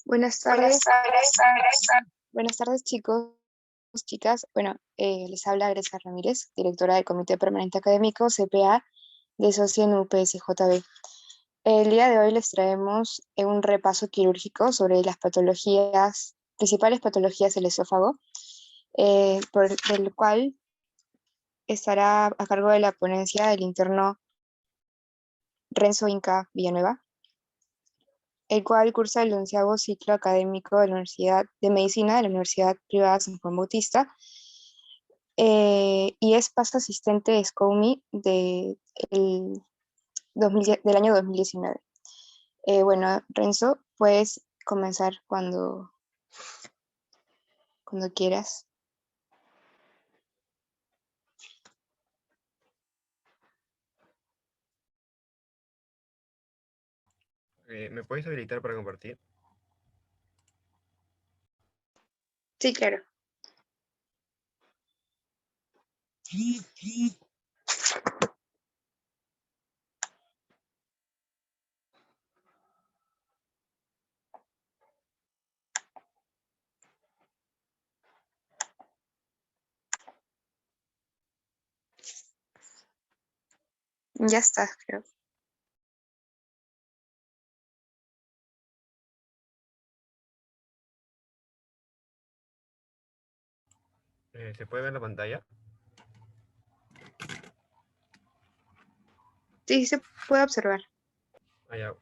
Buenas Buenas tardes, tardes. buenas tardes chicos, chicas. Bueno, les habla Grecia Ramírez, directora del Comité Permanente Académico CPA de Socia en UPSJB. El día de hoy les traemos un repaso quirúrgico sobre las principales patologías del esófago, del cual estará a cargo de la ponencia del interno Renzo Inca Villanueva, el cual cursa el 11º ciclo académico de la Universidad de Medicina de la Universidad Privada San Juan Bautista, y es paso asistente de SCOMI del año 2019. Bueno, Renzo, puedes comenzar cuando quieras. ¿Me puedes habilitar para compartir? Sí, claro. Ya está, creo. ¿Se puede ver la pantalla? Sí, se puede observar. Ya.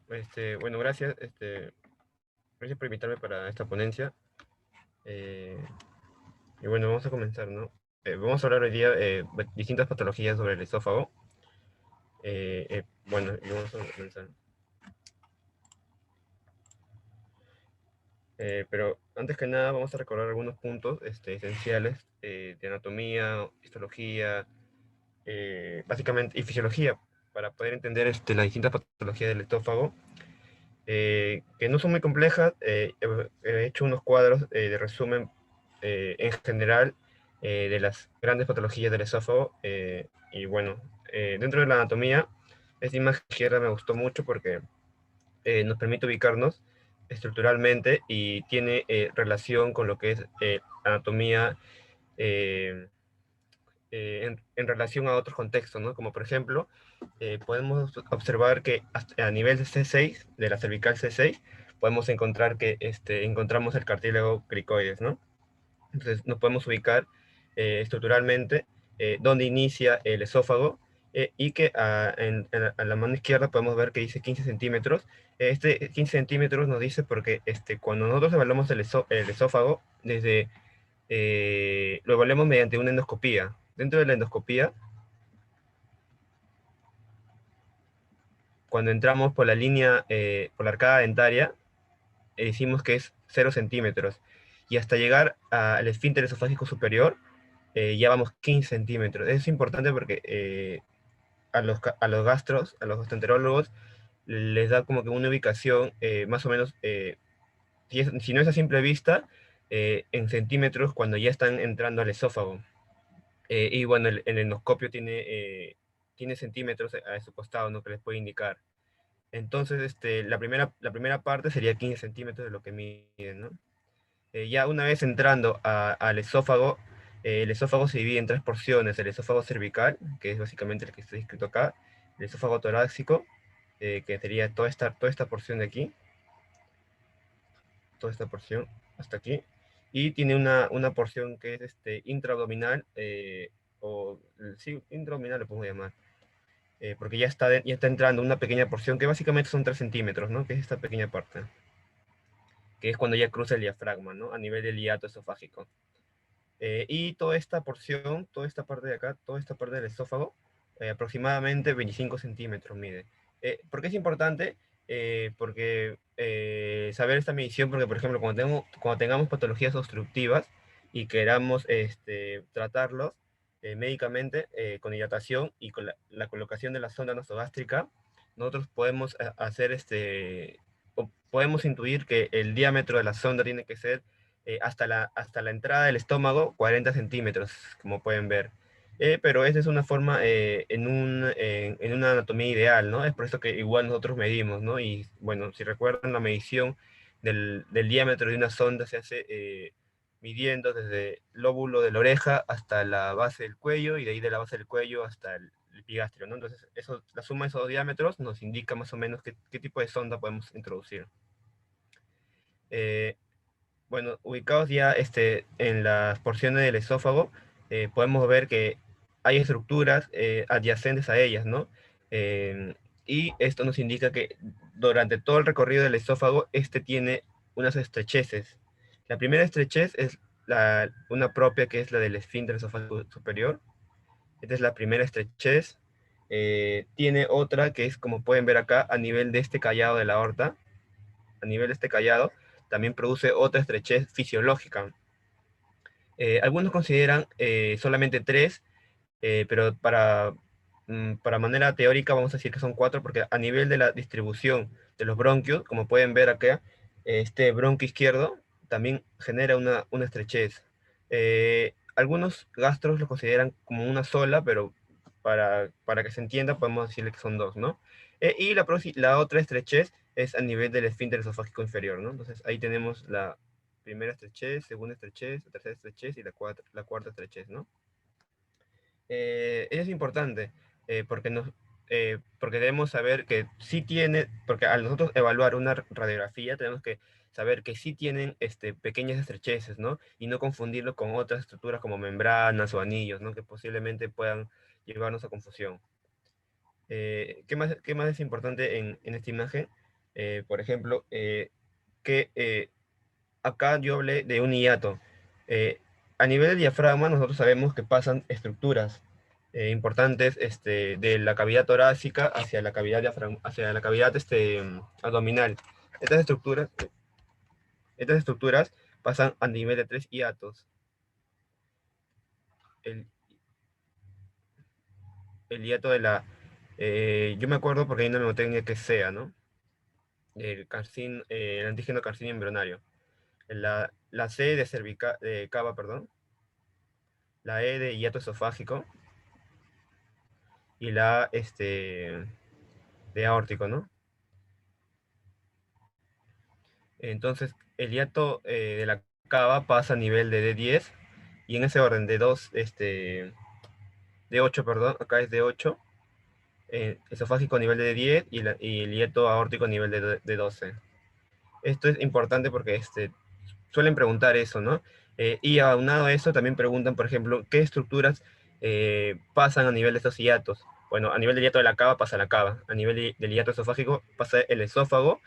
Bueno, gracias. Gracias por invitarme para esta ponencia. Y bueno, vamos a comenzar, ¿no? Vamos a hablar hoy día de distintas patologías sobre el esófago. Bueno, y vamos a comenzar. Pero antes que nada vamos a recordar algunos puntos esenciales de anatomía, histología, básicamente, y fisiología, para poder entender las distintas patologías del esófago, que no son muy complejas. He hecho unos cuadros de resumen en general de las grandes patologías del esófago. Y bueno, dentro de la anatomía, esta imagen izquierda me gustó mucho porque nos permite ubicarnos estructuralmente y tiene relación con lo que es anatomía eh, en relación a otros contextos, ¿no? Como por ejemplo, podemos observar que a nivel de C6, de la cervical C6, podemos encontrar que encontramos el cartílago cricoides, ¿no? Entonces nos podemos ubicar estructuralmente donde inicia el esófago, y que a la mano izquierda podemos ver que dice 15 centímetros. Este 15 centímetros nos dice porque cuando nosotros evaluamos el esófago, lo evaluamos mediante una endoscopía. Dentro de la endoscopía, cuando entramos por la línea, por la arcada dentaria, decimos que es 0 centímetros. Y hasta llegar al esfínter esofágico superior, ya vamos 15 centímetros. Es importante porque a los gastros, a los gastroenterólogos, les da como que una ubicación más o menos, si no es a simple vista, en centímetros cuando ya están entrando al esófago. Y bueno, el endoscopio tiene centímetros a su costado, ¿no? Que les puede indicar. Entonces, la primera parte sería 15 centímetros de lo que miden, ¿no? Ya una vez entrando al esófago, el esófago se divide en tres porciones: el esófago cervical, que es básicamente el que está escrito acá; el esófago torácico, que sería toda esta porción de aquí, toda esta porción hasta aquí; y tiene una porción que es intraabdominal, o sí, intraabdominal le podemos llamar, porque ya está entrando una pequeña porción que básicamente son 3 centímetros, ¿no? Que es esta pequeña parte, que es cuando ya cruza el diafragma, ¿no? A nivel del hiato esofágico. Y toda esta porción, toda esta parte de acá, toda esta parte del esófago, aproximadamente 25 centímetros mide. ¿Por qué es importante? Porque saber esta medición, porque por ejemplo, cuando tengamos patologías obstructivas y queramos tratarlos médicamente, con dilatación y con la colocación de la sonda nasogástrica, nosotros podemos o podemos intuir que el diámetro de la sonda tiene que ser hasta la entrada del estómago, 40 centímetros, como pueden ver. Pero esa es una forma en una anatomía ideal, ¿no? Es por eso que igual nosotros medimos, ¿no? Y bueno, si recuerdan la medición del diámetro de una sonda se hace midiendo desde el lóbulo de la oreja hasta la base del cuello, y de ahí de la base del cuello hasta el epigastrio, ¿no? Entonces, la suma de esos diámetros nos indica más o menos qué tipo de sonda podemos introducir. Bueno, ubicados ya en las porciones del esófago, podemos ver que hay estructuras adyacentes a ellas, ¿no? Y esto nos indica que durante todo el recorrido del esófago, tiene unas estrecheces. La primera estrechez es una propia, que es la del esfínter esofágico superior. Esta es la primera estrechez. Tiene otra que es, como pueden ver acá, a nivel de este callado de la aorta. A nivel de este callado también produce otra estrechez fisiológica. Algunos consideran solamente tres, pero para manera teórica vamos a decir que son cuatro, porque a nivel de la distribución de los bronquios, como pueden ver acá, este bronquio izquierdo también genera una estrechez. Algunos gastros lo consideran como una sola, pero para que se entienda podemos decirle que son dos, ¿no? Y la otra estrechez es a nivel del esfínter esofágico inferior, ¿no? Entonces ahí tenemos la primera estrechez, segunda estrechez, la tercera estrechez y la cuarta estrechez, ¿no? Es importante porque porque debemos saber que sí tiene, porque al nosotros evaluar una radiografía tenemos que saber que sí tienen pequeñas estrecheces, ¿no? Y no confundirlo con otras estructuras como membranas o anillos, ¿no? Que posiblemente puedan llevarnos a confusión. Qué más es importante en esta imagen? Por ejemplo, que acá yo hablé de un hiato. Eh, a nivel del diafragma, nosotros sabemos que pasan estructuras importantes de la cavidad torácica hacia la cavidad, hacia la cavidad abdominal. Estas estructuras, estas estructuras pasan a nivel de tres hiatos. El, el hiato de la... yo me acuerdo porque hay una mnemotecnia que es SEA, ¿no? El antígeno carcino embrionario. La C de cava, perdón. La E de hiato esofágico. Y la A, de aórtico, ¿no? Entonces, el hiato de la cava pasa a nivel de D10, y en ese orden de 2, de 8, perdón, acá es de 8, esofágico a nivel de D10 y el hiato aórtico a nivel de 12. Esto es importante porque suelen preguntar eso, ¿no? Y aunado a eso también preguntan, por ejemplo, ¿qué estructuras pasan a nivel de estos hiatos? Bueno, a nivel del hiato de la cava pasa la cava, a nivel del hiato esofágico pasa el esófago,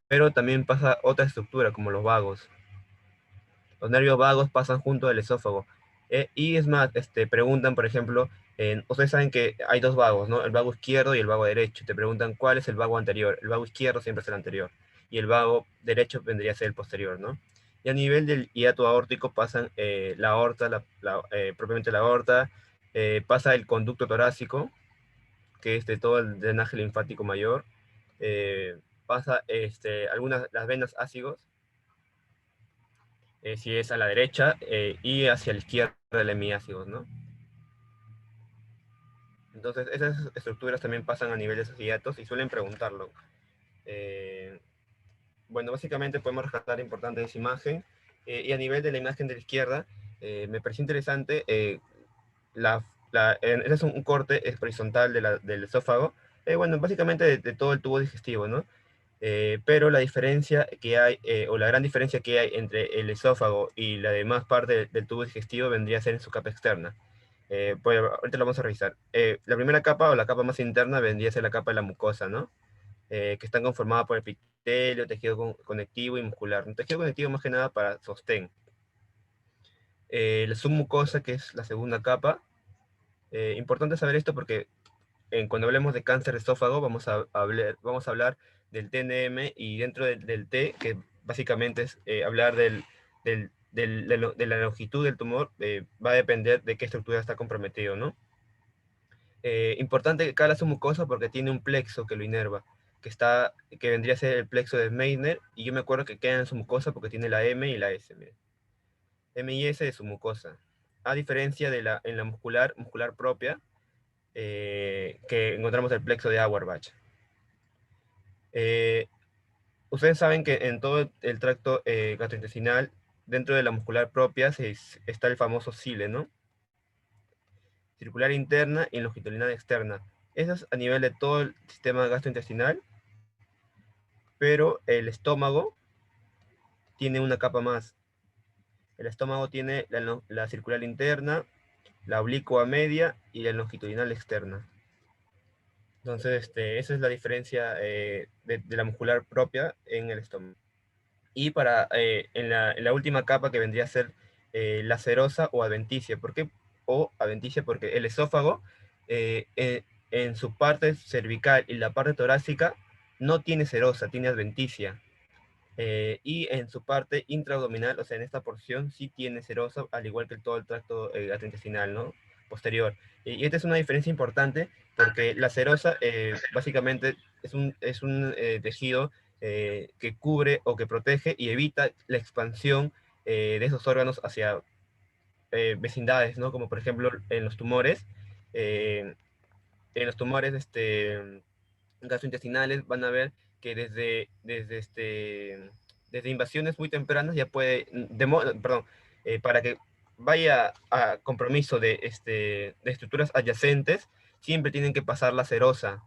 pero también pasa otra estructura como los vagos. Los nervios vagos pasan junto al esófago. Y es más, preguntan, por ejemplo, ustedes saben que hay dos vagos, ¿no? El vago izquierdo y el vago derecho. Te preguntan cuál es el vago anterior. El vago izquierdo siempre es el anterior, y el vago derecho vendría a ser el posterior, ¿no? Y a nivel del hiato aórtico pasan la aorta, propiamente la aorta, pasa el conducto torácico, que es de todo el drenaje linfático mayor, pasa las venas ácigos, si es a la derecha, y hacia la izquierda el hemiácigos, ¿no? Entonces, esas estructuras también pasan a nivel de esos hiatos y suelen preguntarlo. Eh, bueno, básicamente podemos rescatar importante de esa imagen. Y a nivel de la imagen de la izquierda, me pareció interesante, este es un corte horizontal del esófago, bueno, básicamente de todo el tubo digestivo, ¿no? Pero la diferencia que hay, o la gran diferencia que hay entre el esófago y la demás parte del tubo digestivo vendría a ser en su capa externa. Pues ahorita lo vamos a revisar. La primera capa, o la capa más interna, vendría a ser la capa de la mucosa, ¿no? Que está conformada por epitelio, tejido conectivo y muscular. Un tejido conectivo más que nada para sostén. La submucosa, que es la segunda capa. Importante saber esto porque cuando hablemos de cáncer de esófago vamos a hablar del TNM, y dentro del T, que básicamente es hablar de la longitud del tumor, va a depender de qué estructura está comprometido, ¿no? Importante que cada la submucosa porque tiene un plexo que lo inerva, que vendría a ser el plexo de Meissner, y yo me acuerdo que queda en su mucosa porque tiene la M y la S, miren. M y S de su mucosa. A diferencia en la muscular propia, que encontramos el plexo de Auerbach. ustedes saben que en todo el tracto gastrointestinal, dentro de la muscular propia, está el famoso cile, ¿no? Circular interna y longitudinal externa. Eso es a nivel de todo el sistema gastrointestinal, pero el estómago tiene una capa más. El estómago tiene la circular interna, la oblicua media y la longitudinal externa. Entonces, esa es la diferencia de la muscular propia en el estómago. Y en la última capa que vendría a ser la serosa o adventicia. ¿Por qué? O adventicia porque el esófago en su parte cervical y la parte torácica no tiene serosa, tiene adventicia. Y en su parte intraabdominal, o sea, en esta porción sí tiene serosa, al igual que todo el tracto gastrointestinal, ¿no? Posterior. Y esta es una diferencia importante porque la serosa básicamente es un tejido que cubre o que protege y evita la expansión de esos órganos hacia vecindades, ¿no? Como por ejemplo en los tumores. eh, en los tumores gastrointestinales van a ver que desde invasiones muy tempranas ya puede, perdón, para que vaya a compromiso de estructuras adyacentes, siempre tienen que pasar la serosa,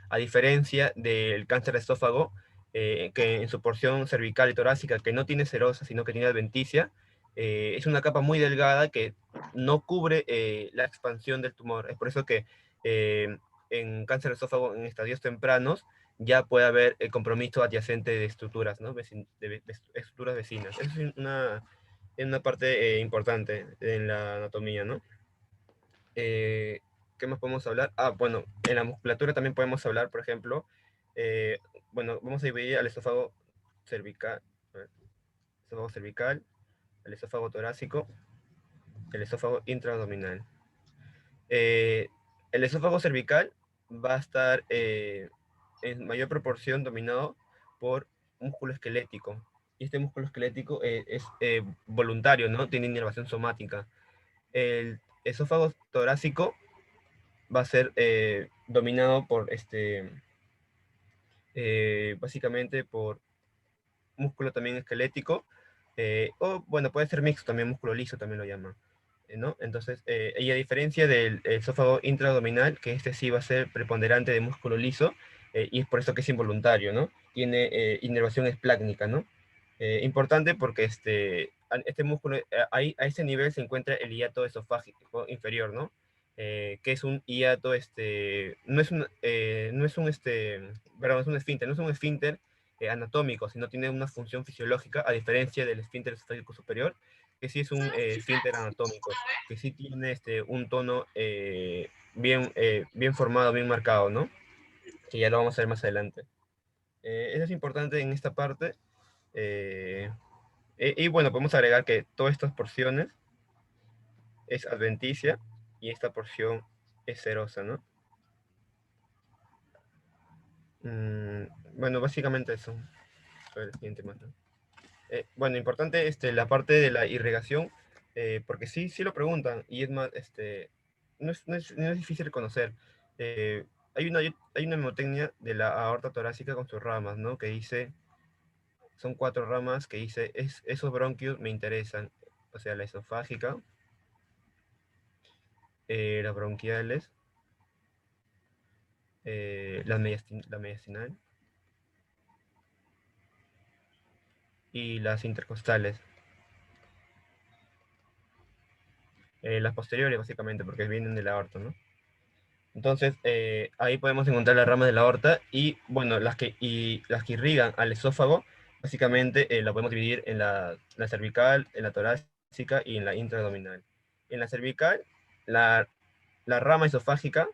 a diferencia del cáncer de esófago, que en su porción cervical y torácica, que no tiene serosa, sino que tiene adventicia, es una capa muy delgada que no cubre la expansión del tumor. Es por eso que eh, en cáncer de esófago en estadios tempranos ya puede haber el compromiso adyacente de estructuras, ¿no? De estructuras vecinas. Eso es una parte importante en la anatomía, ¿no? Eh, ¿Qué más podemos hablar? Ah, bueno, en la musculatura también podemos hablar, por ejemplo, eh, bueno, vamos a dividir al esófago cervical, a ver, esófago cervical, el esófago torácico, el esófago intraabdominal. Eh, el esófago cervical va a estar en mayor proporción dominado por músculo esquelético. Y este músculo esquelético es voluntario, ¿no? Tiene inervación somática. El esófago torácico va a ser dominado por básicamente por músculo también esquelético, o bueno, puede ser mixto también, músculo liso también lo llaman, ¿no? Entonces, y a diferencia del esófago intraabdominal, que este sí va a ser preponderante de músculo liso, y es por eso que es involuntario, ¿no? Tiene inervación esplácnica, ¿no? Importante porque este músculo, ahí, a ese nivel se encuentra el hiato esofágico inferior, ¿no? Que es un hiato, no es un, perdón, es un esfínter, no es un esfínter anatómico, sino tiene una función fisiológica, a diferencia del esfínter esofágico superior, que sí es un esfínter anatómico, que sí tiene un tono bien formado, bien marcado, ¿no? Que ya lo vamos a ver más adelante. Eso es importante en esta parte. eh, y bueno, podemos agregar que todas estas porciones es adventicia y esta porción es serosa, ¿no? Mm, bueno, básicamente eso. A ver, el siguiente más, ¿no? Bueno, importante la parte de la irrigación, porque sí lo preguntan, y es más, no es difícil reconocer. Eh, hay una hemotecnia de la aorta torácica con sus ramas, ¿no? Que dice, son 4 ramas que dice, esos bronquios me interesan, o sea, la esofágica, las bronquiales, la mediastinal y las intercostales. Las posteriores, básicamente, porque vienen de la aorta, ¿no? Entonces, ahí podemos encontrar las ramas de la aorta y, bueno, las que irrigan al esófago, básicamente la podemos dividir en la cervical, en la torácica y en la intraabdominal. En la cervical, la rama esofágica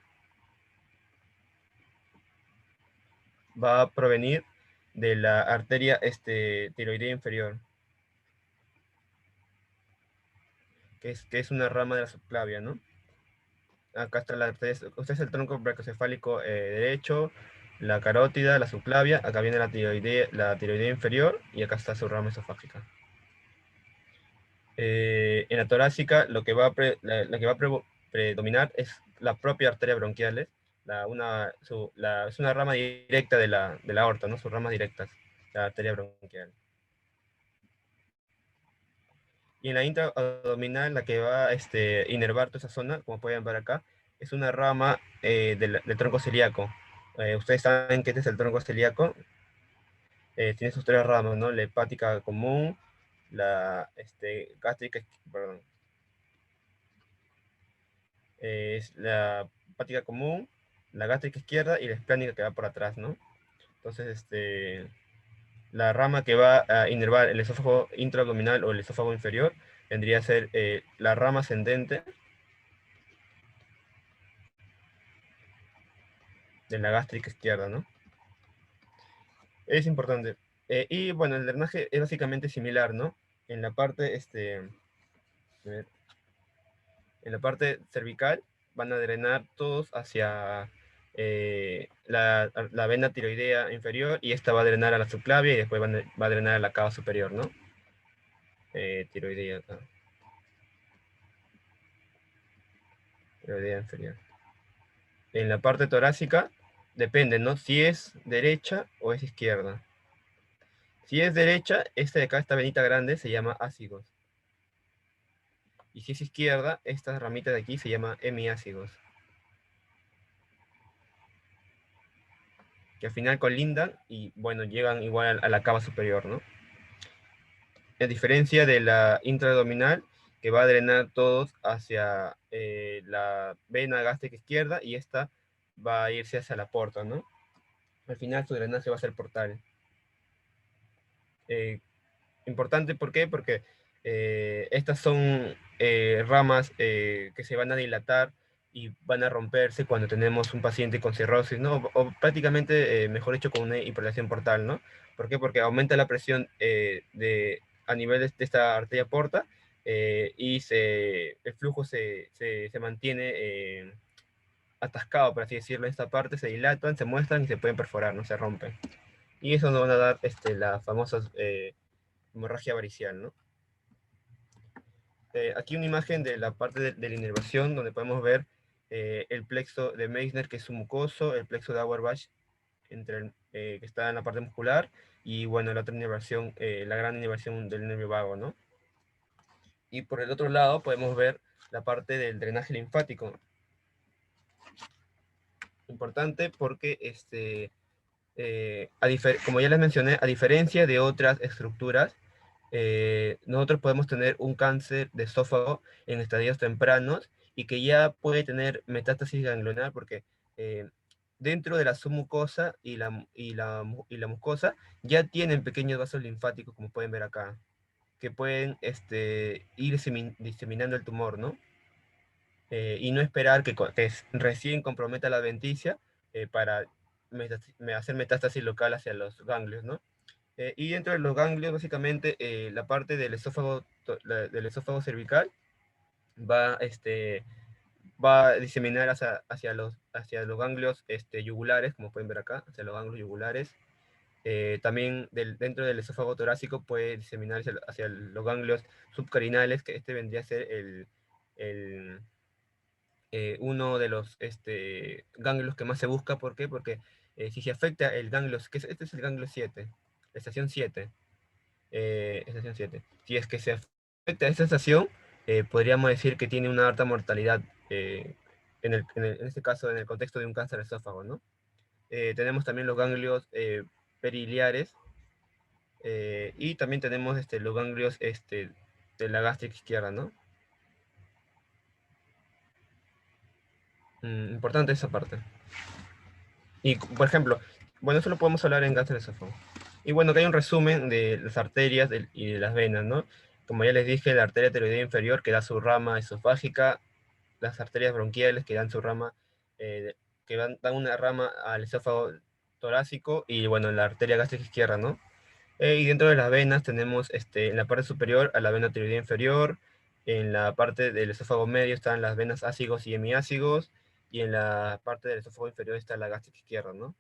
va a provenir de la arteria tiroidea inferior, que es una rama de la subclavia, ¿no? Acá está este es el tronco brachiocefálico derecho, la carótida, la subclavia, acá viene la tiroidea inferior y acá está su rama esofágica. En la torácica lo que va la que va a predominar es la propia arteria bronquiales, es una rama directa de la aorta, ¿no? Sus ramas directas. la arteria bronquial. Y en la intraabdominal, la que va a inervar toda esa zona, como pueden ver acá, es una rama del tronco celíaco. Ustedes saben que este es el tronco celíaco. Tiene sus tres ramas, ¿no? La hepática común, la gástrica, perdón, es la hepática común, la gástrica izquierda y la esplánica que va por atrás, ¿no? Entonces, la rama que va a inervar el esófago intraabdominal o el esófago inferior vendría a ser la rama ascendente de la gástrica izquierda, ¿no? Es importante. Y bueno, el drenaje es básicamente similar, ¿no? En la parte, a ver, en la parte cervical van a drenar todos hacia la vena tiroidea inferior y esta va a drenar a la subclavia y después va a drenar a la cava superior, ¿no? Tiroidea, tiroidea inferior. En la parte torácica depende, ¿no? Si es derecha o es izquierda. Si es derecha, esta de acá, esta venita grande, se llama ácigos. Y si es izquierda, esta ramita de aquí se llama hemiácigos. Que al final colindan y, bueno, llegan igual a la cava superior, ¿no? A diferencia de la intraabdominal, que va a drenar todos hacia la vena gástrica izquierda y esta va a irse hacia la porta, ¿no? Al final su drenaje va a ser portal. Importante, ¿por qué? Porque estas son ramas que se van a dilatar y van a romperse cuando tenemos un paciente con cirrosis, ¿no? O prácticamente, mejor dicho, con una hipertensión portal, ¿no? ¿Por qué? Porque aumenta la presión a nivel de esta arteria porta y el flujo se mantiene atascado, por así decirlo, en esta parte, se dilatan, se muestran y se pueden perforar, no se rompen. Y eso nos van a dar las famosas hemorragia varicial, ¿no? Aquí una imagen de la parte de la inervación, donde podemos ver el plexo de Meissner, que es submucoso, el plexo de Auerbach, que está en la parte muscular, y bueno, la otra inervación, la gran inervación del nervio vago, ¿no? Y por el otro lado podemos ver la parte del drenaje linfático. Importante porque, como ya les mencioné, a diferencia de otras estructuras, nosotros podemos tener un cáncer de esófago en estadios tempranos y que ya puede tener metástasis ganglionar porque eh, dentro de la submucosa y la mucosa ya tienen pequeños vasos linfáticos, como pueden ver acá, que pueden ir diseminando el tumor, ¿no? Y no esperar que recién comprometa la adventicia para hacer metástasis local hacia los ganglios, ¿no? Y dentro de los ganglios, básicamente, la parte del esófago cervical va, va a diseminar hacia los ganglios yugulares, como pueden ver acá, hacia los ganglios yugulares. También dentro del esófago torácico puede diseminar hacia los ganglios subcarinales, que vendría a ser uno de los ganglios que más se busca. ¿Por qué? Porque si se afecta el ganglio, este es el ganglio 7, la estación 7, estación 7. Si es que se afecta a esta estación, podríamos decir que tiene una alta mortalidad, en este caso, en el contexto de un cáncer de esófago, ¿no? Tenemos también los ganglios periliares, y también tenemos los ganglios de la gástrica izquierda, ¿no? Importante esa parte. Y, por ejemplo, bueno, eso lo podemos hablar en cáncer de esófago. Y bueno, que hay un resumen de las arterias y de las venas, ¿no? Como ya les dije, la arteria tiroidea inferior que da su rama esofágica, las arterias bronquiales que dan su rama, dan una rama al esófago torácico y, bueno, la arteria gástrica izquierda, ¿no? Y dentro de las venas tenemos en la parte superior a la vena tiroidea inferior, en la parte del esófago medio están las venas ácigos y hemiácigos, y en la parte del esófago inferior está la gástrica izquierda, ¿no?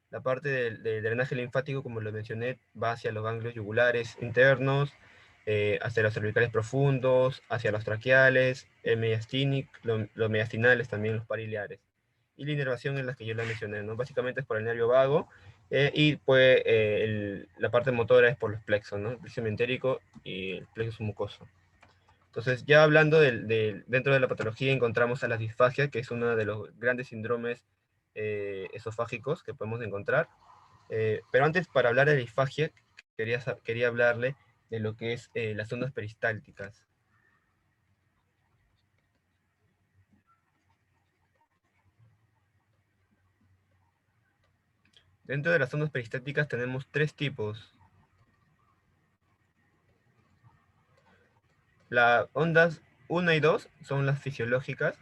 La parte del drenaje linfático, como lo mencioné, va hacia los ganglios yugulares internos, hacia los cervicales profundos, hacia los traqueales, los mediastinales, también los pariliares. Y la inervación es la que yo le mencioné, ¿no? Básicamente es por el nervio vago Y pues la parte motora es por los plexos, ¿no? El plexo entérico y el plexo mucoso. Entonces, ya hablando dentro de la patología, encontramos a la disfagia, que es uno de los grandes síndromes esofágicos que podemos encontrar. Pero antes, para hablar de disfagia, quería hablarle de lo que es las ondas peristálticas. Dentro de las ondas peristálticas tenemos tres tipos. Las ondas 1 y 2 son las fisiológicas,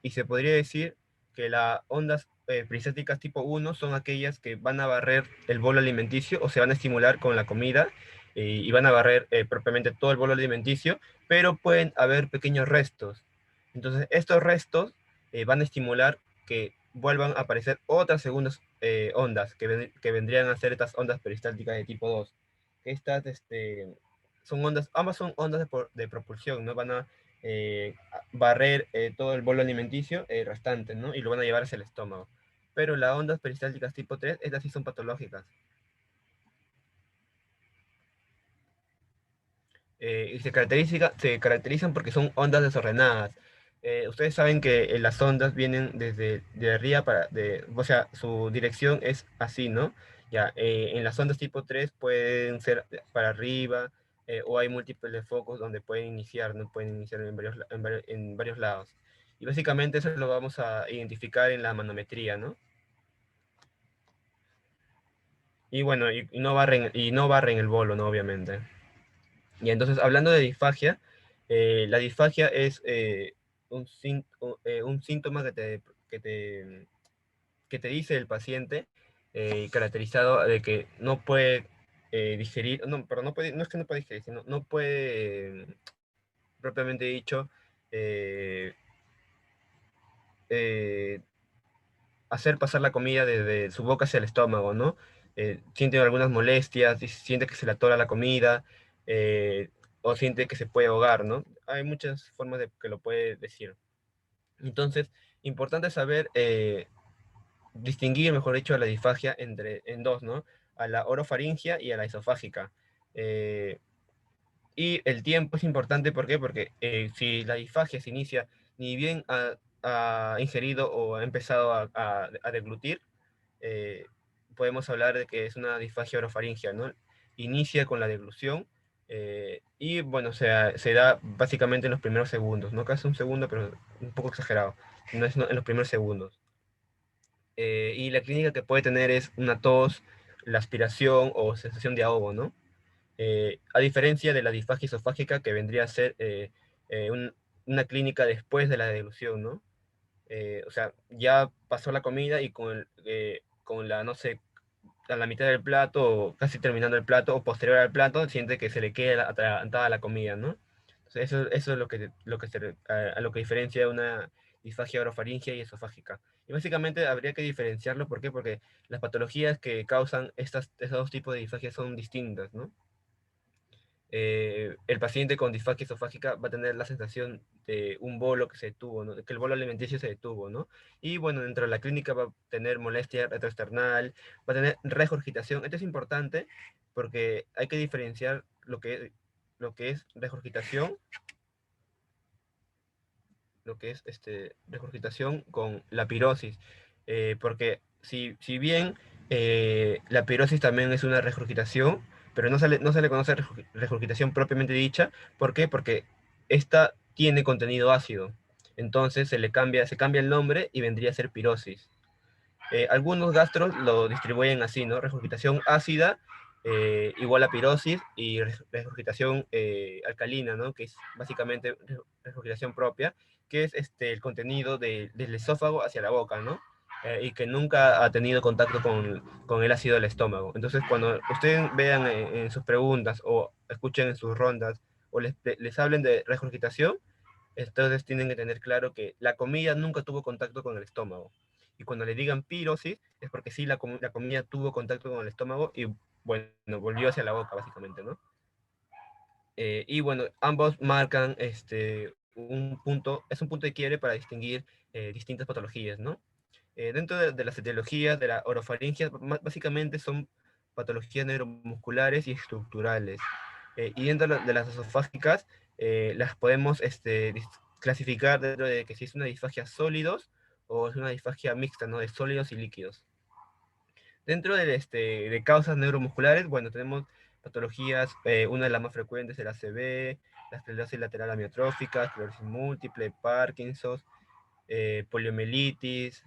y se podría decir que las ondas peristáticas tipo 1 son aquellas que van a barrer el bolo alimenticio o se van a estimular con la comida y van a barrer propiamente todo el bolo alimenticio, pero pueden haber pequeños restos. Entonces, estos restos van a estimular que vuelvan a aparecer otras segundas ondas que vendrían a ser estas ondas peristálticas de tipo 2. Estas son ondas, ambas son ondas de propulsión, ¿no? Van a barrer todo el bolo alimenticio restante, ¿no? Y lo van a llevar hacia el estómago. Pero las ondas peristálticas tipo 3, estas sí son patológicas. Y se caracterizan porque son ondas desordenadas. Ustedes saben que las ondas vienen desde de arriba o sea, su dirección es así, ¿no? Ya, en las ondas tipo 3 pueden ser para arriba, o hay múltiples focos donde pueden iniciar, ¿no? Pueden iniciar en varios lados. Y básicamente eso lo vamos a identificar en la manometría, ¿no? Y bueno, y no barren el bolo, ¿no? Obviamente. Y entonces, hablando de disfagia, la disfagia es un síntoma que te dice el paciente, caracterizado de que no puede digerir, no, pero no puede, no es que no puede digerir, sino no puede, propiamente dicho, eh, eh, hacer pasar la comida desde su boca hacia el estómago, ¿no? Siente algunas molestias, siente que se le atora la comida, eh, o siente que se puede ahogar, ¿no? Hay muchas formas de que lo puede decir. Entonces, importante saber distinguir, mejor dicho, a la disfagia en dos, ¿no? A la orofaringia y a la esofágica. Eh, y el tiempo es importante, ¿por qué? Porque si la disfagia se inicia ni bien ha ingerido o ha empezado a deglutir, eh, podemos hablar de que es una disfagia orofaringia, ¿no? Inicia con la deglución y, bueno, se da básicamente en los primeros segundos, no casi un segundo, pero un poco exagerado, no es en los primeros segundos. Y la clínica que puede tener es una tos, la aspiración o sensación de ahogo, ¿no? A diferencia de la disfagia esofágica, que vendría a ser eh, un- una clínica después de la deglución, ¿no? O sea, ya pasó la comida y con la, no sé, a la mitad del plato, o casi terminando el plato, o posterior al plato, siente que se le queda atragantada la comida, ¿no? Entonces, eso es a lo que diferencia una disfagia orofaringia y esofágica. Y básicamente habría que diferenciarlo, ¿por qué? Porque las patologías que causan estos dos tipos de disfagia son distintas, ¿no? El paciente con disfagia esofágica va a tener la sensación de un bolo que se detuvo, ¿no? De que el bolo alimenticio se detuvo, ¿no? Y bueno, dentro de la clínica va a tener molestia retroesternal, va a tener regurgitación. Esto es importante porque hay que diferenciar lo que es regurgitación, regurgitación con la pirosis. Porque si bien la pirosis también es una regurgitación, pero no se le conoce regurgitación propiamente dicha. ¿Por qué? Porque esta tiene contenido ácido. Entonces se cambia el nombre y vendría a ser pirosis. Algunos gastros lo distribuyen así, ¿no? Regurgitación ácida igual a pirosis, y regurgitación alcalina, ¿no? Que es básicamente regurgitación propia, que es el contenido del esófago hacia la boca, ¿no? Y que nunca ha tenido contacto con el ácido del estómago. Entonces, cuando ustedes vean en sus preguntas o escuchen en sus rondas o les hablen de regurgitación, entonces tienen que tener claro que la comida nunca tuvo contacto con el estómago. Y cuando le digan pirosis, es porque sí, la comida tuvo contacto con el estómago y, bueno, volvió hacia la boca, básicamente, ¿no? Y bueno, ambos marcan un punto de quiebre para distinguir distintas patologías, ¿no? Dentro de las etiologías de la orofaringia, básicamente son patologías neuromusculares y estructurales. Y dentro de las esofágicas, las podemos clasificar dentro de que si es una disfagia sólidos o es una disfagia mixta, ¿no? De sólidos y líquidos. Dentro de causas neuromusculares, bueno, tenemos patologías, una de las más frecuentes es el ACV, la esclerosis lateral amiotrófica, esclerosis múltiple, Parkinson, poliomielitis,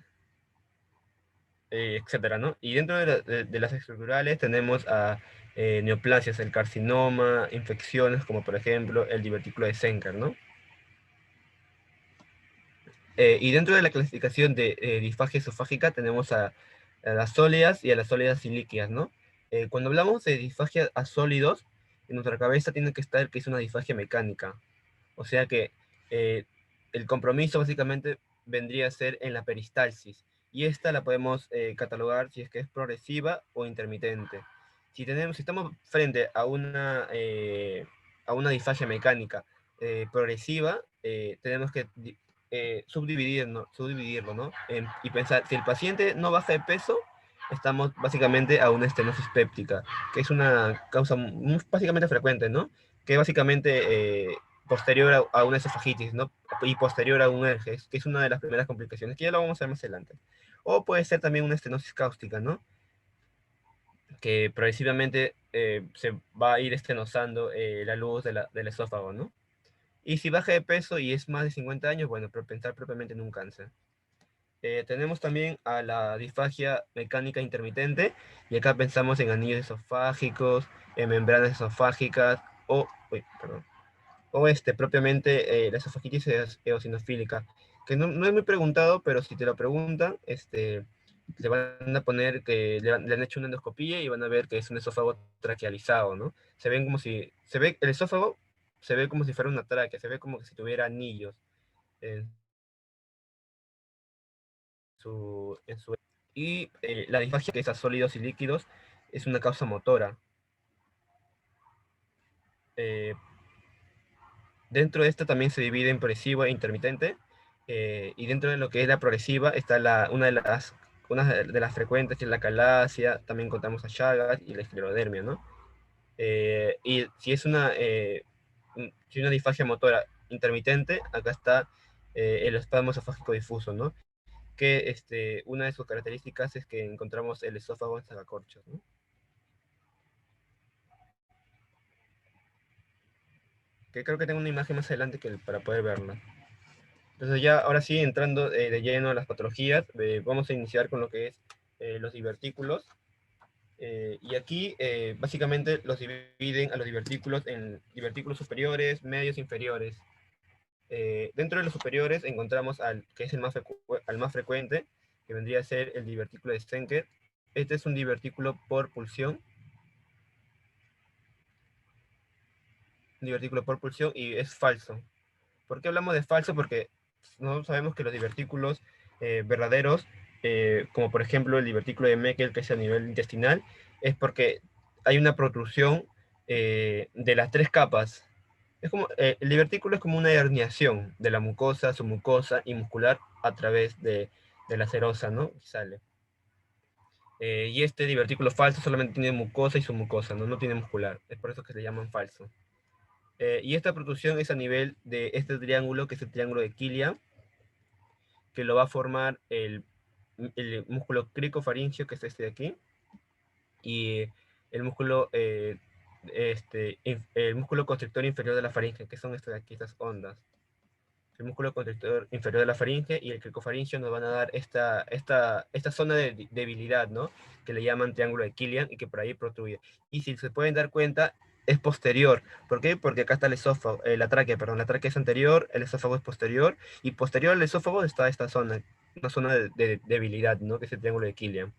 etcétera, ¿no? Y dentro de las estructurales tenemos a neoplasias, el carcinoma, infecciones como por ejemplo el divertículo de Senker, ¿no? Y dentro de la clasificación de disfagia esofágica tenemos a las sólidas y a las sólidas y líquidas, ¿no? Cuando hablamos de disfagia a sólidos, en nuestra cabeza tiene que estar que es una disfagia mecánica. O sea que eh, el compromiso básicamente vendría a ser en la peristalsis. Y esta la podemos catalogar si es que es progresiva o intermitente. Si estamos frente a una disfagia mecánica progresiva, tenemos que subdividirlo, ¿no? Y pensar, si el paciente no baja de peso, estamos básicamente a una estenosis péptica, que es una causa básicamente frecuente, ¿no? Que básicamente posterior a una esofagitis, ¿no? Y posterior a un herpes, que es una de las primeras complicaciones, que ya lo vamos a ver más adelante. O puede ser también una estenosis cáustica, ¿no? Que progresivamente se va a ir estenosando la luz del esófago, ¿no? Y si baja de peso y es más de 50 años, bueno, pensar propiamente en un cáncer. Tenemos también a la disfagia mecánica intermitente, y acá pensamos en anillos esofágicos, en membranas esofágicas, perdón, o propiamente la esofagitis eosinofílica, que no es muy preguntado, pero si te lo preguntan, le van a poner que le han hecho una endoscopía y van a ver que es un esófago traquealizado, ¿no? El esófago se ve como si fuera una tráquea, se ve como si tuviera anillos en su. Y la disfagia, que es a sólidos y líquidos, es una causa motora. Eh, Dentro de esta también se divide en progresiva e intermitente, y dentro de lo que es la progresiva está una de las frecuentes, que es la calasia, también contamos a Chagas y la esclerodermia, ¿no? Y si una disfagia motora intermitente, acá está el espasmo esofágico difuso, ¿no? Que una de sus características es que encontramos el esófago en sacacorchos, ¿no? Que creo que tengo una imagen más adelante para poder verla. Entonces ya, ahora sí, entrando de lleno a las patologías, vamos a iniciar con lo que es los divertículos. Y aquí básicamente los dividen a los divertículos en divertículos superiores, medios, inferiores. Dentro de los superiores encontramos que es al más frecuente, que vendría a ser el divertículo de Stenker. Este es un divertículo por pulsión. Un divertículo por pulsión y es falso. ¿Por qué hablamos de falso? Porque nosotros sabemos que los divertículos verdaderos, como por ejemplo el divertículo de Meckel, que es a nivel intestinal, es porque hay una protrusión de las tres capas. El divertículo es como una herniación de la mucosa, submucosa y muscular a través de la serosa, ¿no? Y sale. Y este divertículo falso solamente tiene mucosa y submucosa, ¿no? No tiene muscular. Es por eso que se llaman falso. Y esta protrusión es a nivel de este triángulo, que es el triángulo de Killian, que lo va a formar el músculo cricofaringio, que es este de aquí, y el músculo, el músculo constrictor inferior de la faringe, que son estas de aquí, estas ondas. El músculo constrictor inferior de la faringe y el cricofaringio nos van a dar esta zona de debilidad, ¿no? Que le llaman triángulo de Killian y que por ahí protruye. Y si se pueden dar cuenta, es posterior. ¿Por qué? Porque acá está el esófago, la tráquea, perdón, la tráquea es anterior, el esófago es posterior, y posterior al esófago está esta zona, una zona de debilidad, ¿no? Que es el triángulo de Killian.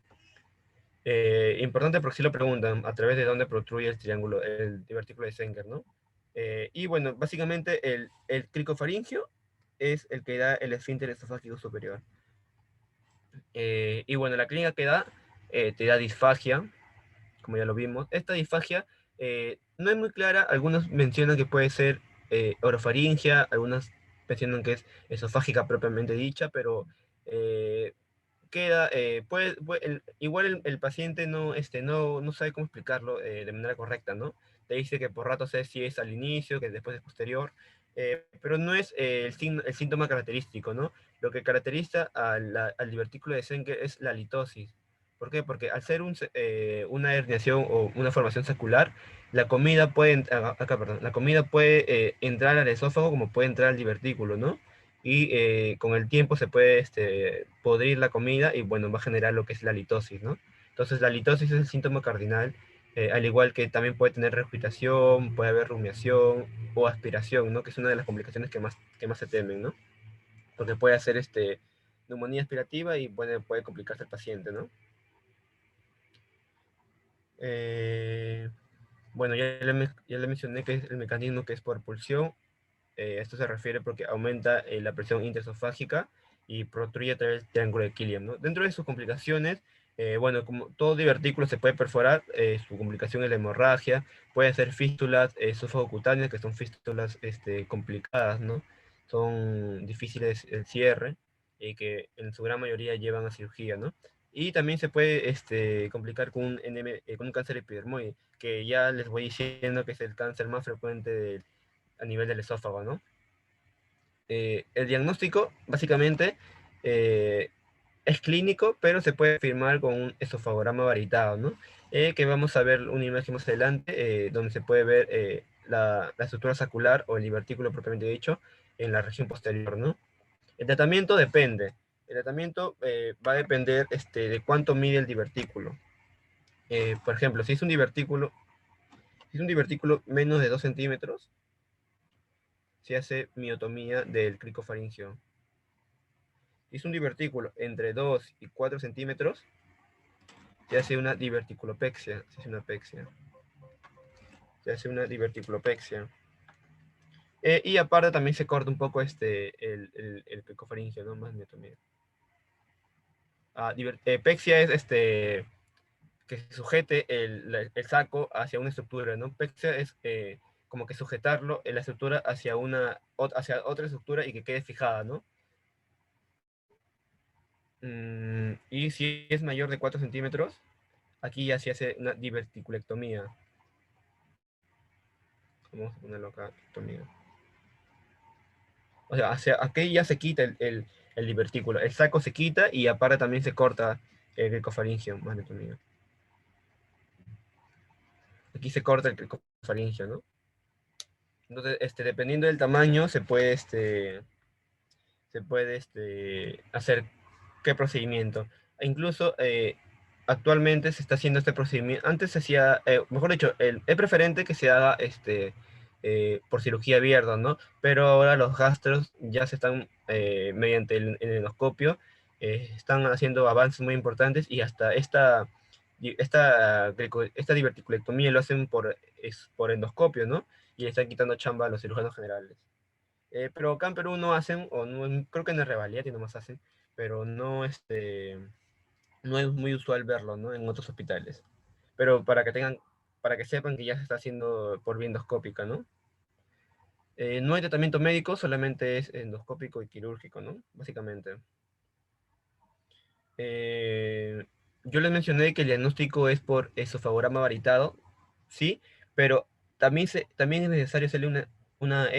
Importante porque si lo preguntan, a través de dónde protruye el triángulo, el divertículo de Sanger, ¿no? Y bueno, básicamente el cricofaringio es el que da el esfínter esofágico superior. Y bueno, la clínica que da, te da disfagia, como ya lo vimos. Esta disfagia no es muy clara, algunos mencionan que puede ser orofaringia, algunas mencionan que es esofágica propiamente dicha, pero queda, igual el paciente no sabe cómo explicarlo de manera correcta, ¿no? Te dice que por rato sé si es al inicio, que después es posterior, pero no es el síntoma característico, ¿no? Lo que caracteriza al divertículo de Schenker es la litosis. ¿Por qué? Porque al ser una herniación o una formación secular, la comida puede, perdón, la comida puede entrar al esófago como puede entrar al divertículo, ¿no? Y con el tiempo se puede podrir la comida y bueno, va a generar lo que es la litosis, ¿no? Entonces la litosis es el síntoma cardinal, al igual que también puede tener regurgitación, puede haber rumiación o aspiración, ¿no? Que es una de las complicaciones que más se temen, ¿no? Porque puede hacer neumonía aspirativa y puede complicarse el paciente, ¿no? Eh, bueno, ya le mencioné que es el mecanismo que es por pulsión. Esto se refiere porque aumenta la presión intersofágica y protruye a través del triángulo de Killian, ¿no? Dentro de sus complicaciones, bueno, como todo divertículo se puede perforar, su complicación es la hemorragia, puede ser fístulas esófago-cutáneas, que son fístulas complicadas, ¿no? Son difíciles el cierre y que en su gran mayoría llevan a cirugía, ¿no? Y también se puede complicar con con un cáncer epidermoide, que ya les voy diciendo que es el cáncer más frecuente a nivel del esófago, ¿no? El diagnóstico, básicamente, eh, es clínico, pero se puede firmar con un esofagograma varitado, ¿no? Que vamos a ver una imagen más adelante, donde se puede ver la estructura sacular o el divertículo propiamente dicho en la región posterior, ¿no? El tratamiento depende. El tratamiento va a depender de cuánto mide el divertículo. Por ejemplo, si es un divertículo menos de 2 centímetros, se hace miotomía del cricofaringio. Si es un divertículo entre 2 y 4 centímetros, se hace una diverticulopexia. Se hace una diverticulopexia. Y aparte también se corta un poco el cricofaringio, ¿no? Más miotomía. Pexia es que se sujete el saco hacia una estructura, ¿no? Pexia es como que sujetarlo en la estructura hacia otra estructura y que quede fijada, ¿no? Y si es mayor de 4 centímetros, aquí ya se hace una diverticulectomía. Vamos a ponerlo acá, ectomía. O sea, aquí ya se quita el divertículo. El saco se quita y aparte también se corta el cricofaringio, más anatomía. Aquí se corta el cricofaringio, ¿no? Entonces, dependiendo del tamaño, se puede hacer qué procedimiento. E incluso actualmente se está haciendo este procedimiento. Antes se hacía, mejor dicho, es preferente que se haga por cirugía abierta, ¿no? Pero ahora los gastros ya se están, mediante el endoscopio, están haciendo avances muy importantes y hasta esta diverticulectomía lo hacen por endoscopio, ¿no? Y le están quitando chamba a los cirujanos generales. Pero acá en Perú no hacen, o no, creo que en el Revaliati nomás hacen, pero no es muy usual verlo, ¿no? En otros hospitales. Pero para que sepan que ya se está haciendo por vía endoscópica, ¿no? No hay tratamiento médico, solamente es endoscópico y quirúrgico, ¿no? Básicamente. Eh, yo les mencioné que el diagnóstico es por esofagograma varitado, ¿sí? Pero también es necesario hacerle una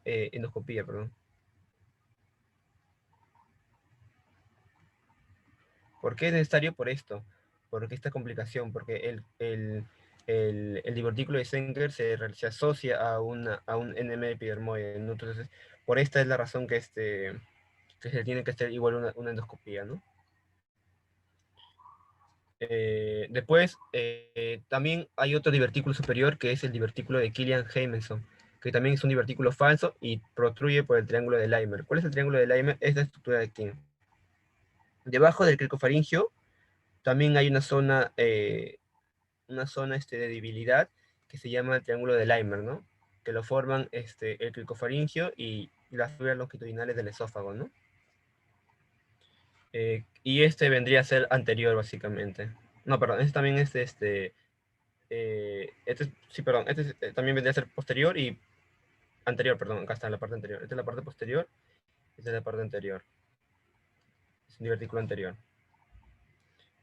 endoscopía, perdón. ¿Por qué es necesario? Por esto, porque esta complicación, porque el divertículo de Sanger se asocia a un NM epidermoide, ¿no? Entonces, por esta es la razón que se tiene que hacer igual una endoscopía, ¿no? Después, también hay otro divertículo superior que es el divertículo de Killian-Jamieson, que también es un divertículo falso y protruye por el triángulo de Leimer. ¿Cuál es el triángulo de Leimer? Es la estructura de aquí. Debajo del cricofaringio también hay una zona de debilidad que se llama el triángulo de Leimer, ¿no? Que lo forman el cricofaringio y las fibras longitudinales del esófago, ¿no? Y este vendría a ser anterior, básicamente. No, perdón, este también es sí, perdón, también vendría a ser posterior y anterior, perdón, acá está la parte anterior. Esta es la parte posterior, esta es la parte anterior. Es un divertículo anterior.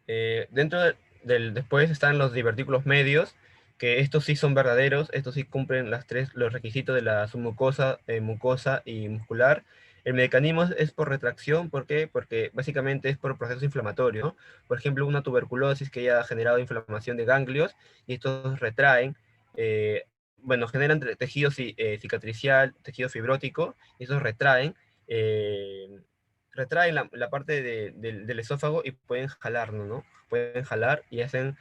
Después están los divertículos medios, que estos sí son verdaderos, estos sí cumplen los requisitos de la submucosa, mucosa y muscular. El mecanismo es por retracción, ¿por qué? Porque básicamente es por proceso inflamatorio, ¿no? Por ejemplo, una tuberculosis que haya generado inflamación de ganglios y estos retraen, eh, bueno, generan tejido cicatricial, tejido fibrótico, y estos retraen la parte del esófago y pueden jalarlo, ¿no? Pueden jalar y hacen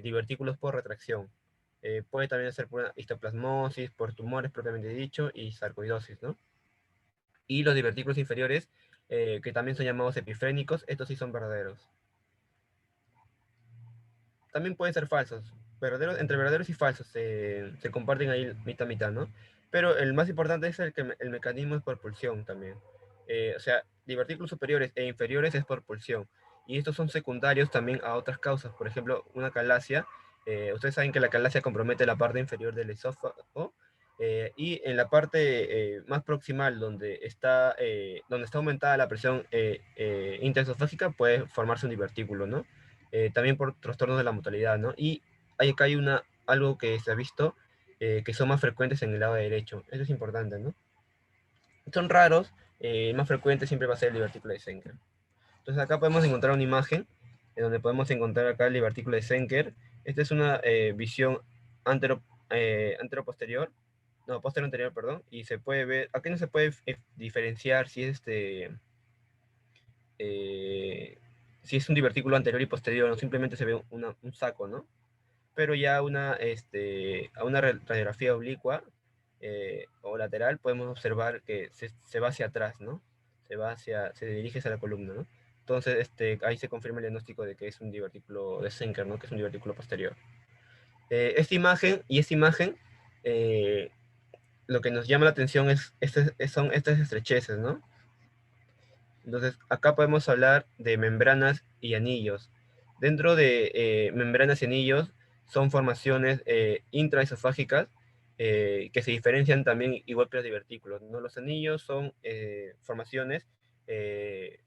divertículos por retracción. Puede también ser por una histoplasmosis, por tumores propiamente dicho, y sarcoidosis, ¿no? Y los divertículos inferiores, que también son llamados epifrénicos, estos sí son verdaderos. También pueden ser falsos. Entre verdaderos y falsos se comparten ahí mitad mitad, ¿no? Pero el más importante es el mecanismo es por pulsión también. O sea, divertículos superiores e inferiores es por pulsión. Y estos son secundarios también a otras causas. Por ejemplo, una calasia. Ustedes saben que la calasia compromete la parte inferior del esófago. Y en la parte más proximal, donde está aumentada la presión intraesofágica, puede formarse un divertículo, ¿no? También por trastornos de la mortalidad, ¿no? Y acá hay algo que se ha visto, que son más frecuentes en el lado derecho. Eso es importante, ¿no? Son raros, más frecuente siempre va a ser el divertículo de Senker. Entonces acá podemos encontrar una imagen, en donde podemos encontrar acá el divertículo de Senker. Esta es una visión antero, antero-posterior, no, posterior-anterior, perdón, y se puede ver, aquí no se puede diferenciar eh, si es un divertículo anterior y posterior, no simplemente se ve un saco, ¿no? Pero ya a una radiografía oblicua o lateral podemos observar que se va hacia atrás, ¿no? Se dirige hacia la columna, ¿no? Entonces, ahí se confirma el diagnóstico de que es un divertículo de Senker, ¿no? Que es un divertículo posterior. Esta imagen, eh, lo que nos llama la atención son estas estrecheces, ¿no? Entonces, acá podemos hablar de membranas y anillos. Dentro de membranas y anillos son formaciones intraesofágicas que se diferencian también igual que los divertículos, ¿no? Los anillos son formaciones eh,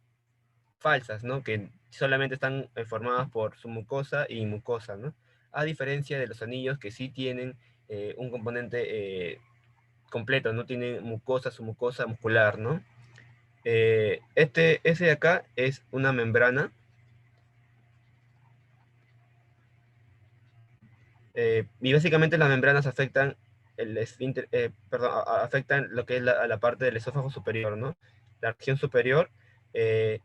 falsas, ¿no? Que solamente están formadas por su mucosa y mucosa, ¿no? A diferencia de los anillos que sí tienen un componente completo, no tienen mucosa, su mucosa muscular, ¿no? Ese de acá es una membrana, y básicamente las membranas afectan el esfínter, perdón, afectan lo que es a la parte del esófago superior, ¿no? La región superior. eh,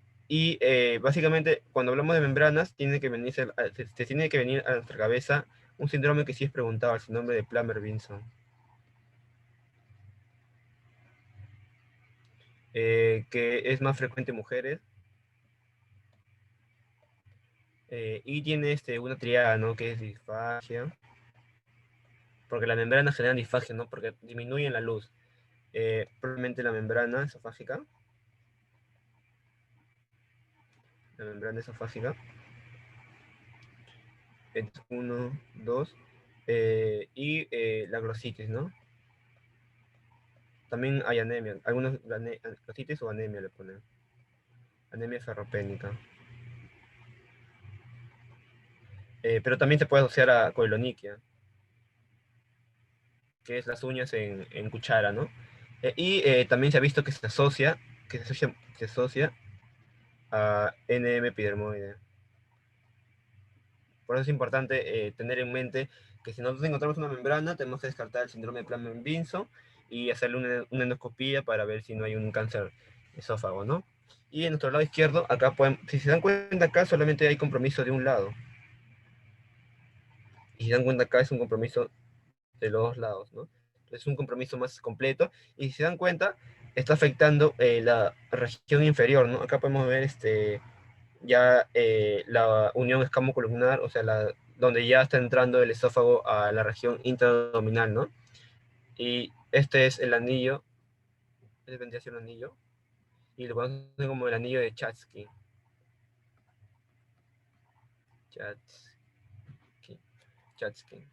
Básicamente, cuando hablamos de membranas, se tiene que venir a nuestra cabeza un síndrome que sí es preguntado, el síndrome de Plummer-Vinson, que es más frecuente en mujeres, y tiene una triada, ¿no? Que es disfagia, porque las membranas generan disfagia, ¿no? Porque disminuyen la luz. Probablemente la membrana esofágica, es uno, dos, y la glositis, ¿no? También hay anemia, algunos glositis o anemia le ponen, anemia ferropénica. Pero también se puede asociar a coiloniquia, que es las uñas en cuchara, ¿no? También se ha visto que se asocia a NM epidermoide. Por eso es importante tener en mente que si nosotros encontramos una membrana, tenemos que descartar el síndrome de Plummer-Vinson y hacerle una endoscopía para ver si no hay un cáncer esófago, ¿no? Y en nuestro lado izquierdo, si se dan cuenta acá, solamente hay compromiso de un lado. Y si se dan cuenta acá, es un compromiso de los dos lados, ¿no? Entonces es un compromiso más completo. Y si se dan cuenta, está afectando la región inferior, ¿no? Acá podemos ver ya la unión escamocolumnar, o sea, donde ya está entrando el esófago a la región intraabdominal, ¿no? Y este es el anillo, este vendría a ser un anillo, y lo conocen como el anillo de Chatsky. Chatsky, Chatsky.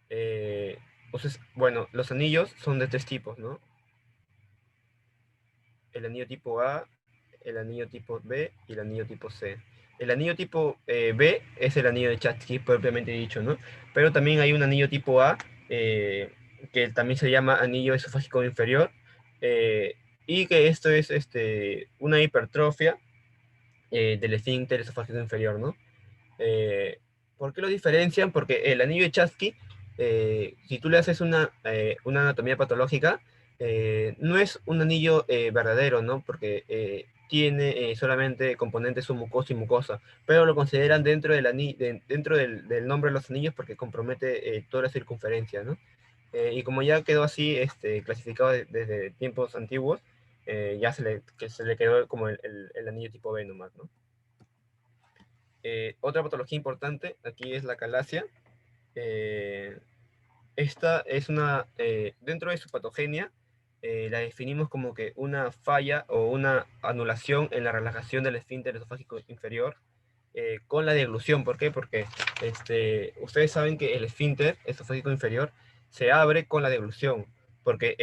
Entonces, bueno, los anillos son de tres tipos, ¿no? El anillo tipo A, el anillo tipo B y el anillo tipo C. El anillo tipo B es el anillo de Chatsky propiamente dicho, ¿no? Pero también hay un anillo tipo A, que también se llama anillo esofágico inferior, eh, y que esto es una hipertrofia del esfínter esofágico inferior, ¿no? Eh, ¿Por qué lo diferencian? Porque el anillo de Chatsky, si tú le haces una anatomía patológica, no es un anillo verdadero, ¿no? Porque tiene solamente componentes submucosa y mucosa, pero lo consideran dentro dentro del nombre de los anillos porque compromete toda la circunferencia, ¿no? Y como ya quedó así clasificado desde tiempos antiguos, ya se le quedó como el anillo tipo B nomás, ¿no? Otra patología importante aquí es la calasia. Eh, Esta es dentro de su patogenia, la definimos como que una falla o una anulación en la relajación del esfínter esofágico inferior con la deglución. ¿Por qué? Porque ustedes saben que el esfínter esofágico inferior se abre con la deglución. Porque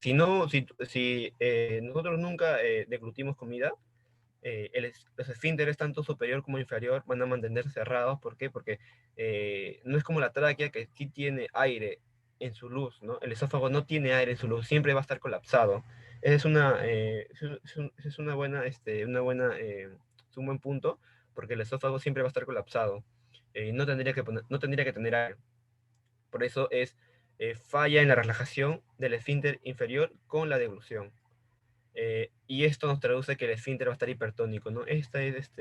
si, no, si nosotros nunca deglutimos comida, los esfínteres, tanto superior como inferior, van a mantenerse cerrados. ¿Por qué? Porque no es como la tráquea, que sí tiene aire en su luz, ¿no? El esófago no tiene aire en su luz, siempre va a estar colapsado. Esa es una buena, es un buen punto, porque el esófago siempre va a estar colapsado. No tendría que tener aire. Por eso falla en la relajación del esfínter inferior con la deglución. Y esto nos traduce que el esfínter va a estar hipertónico, ¿no? Esta es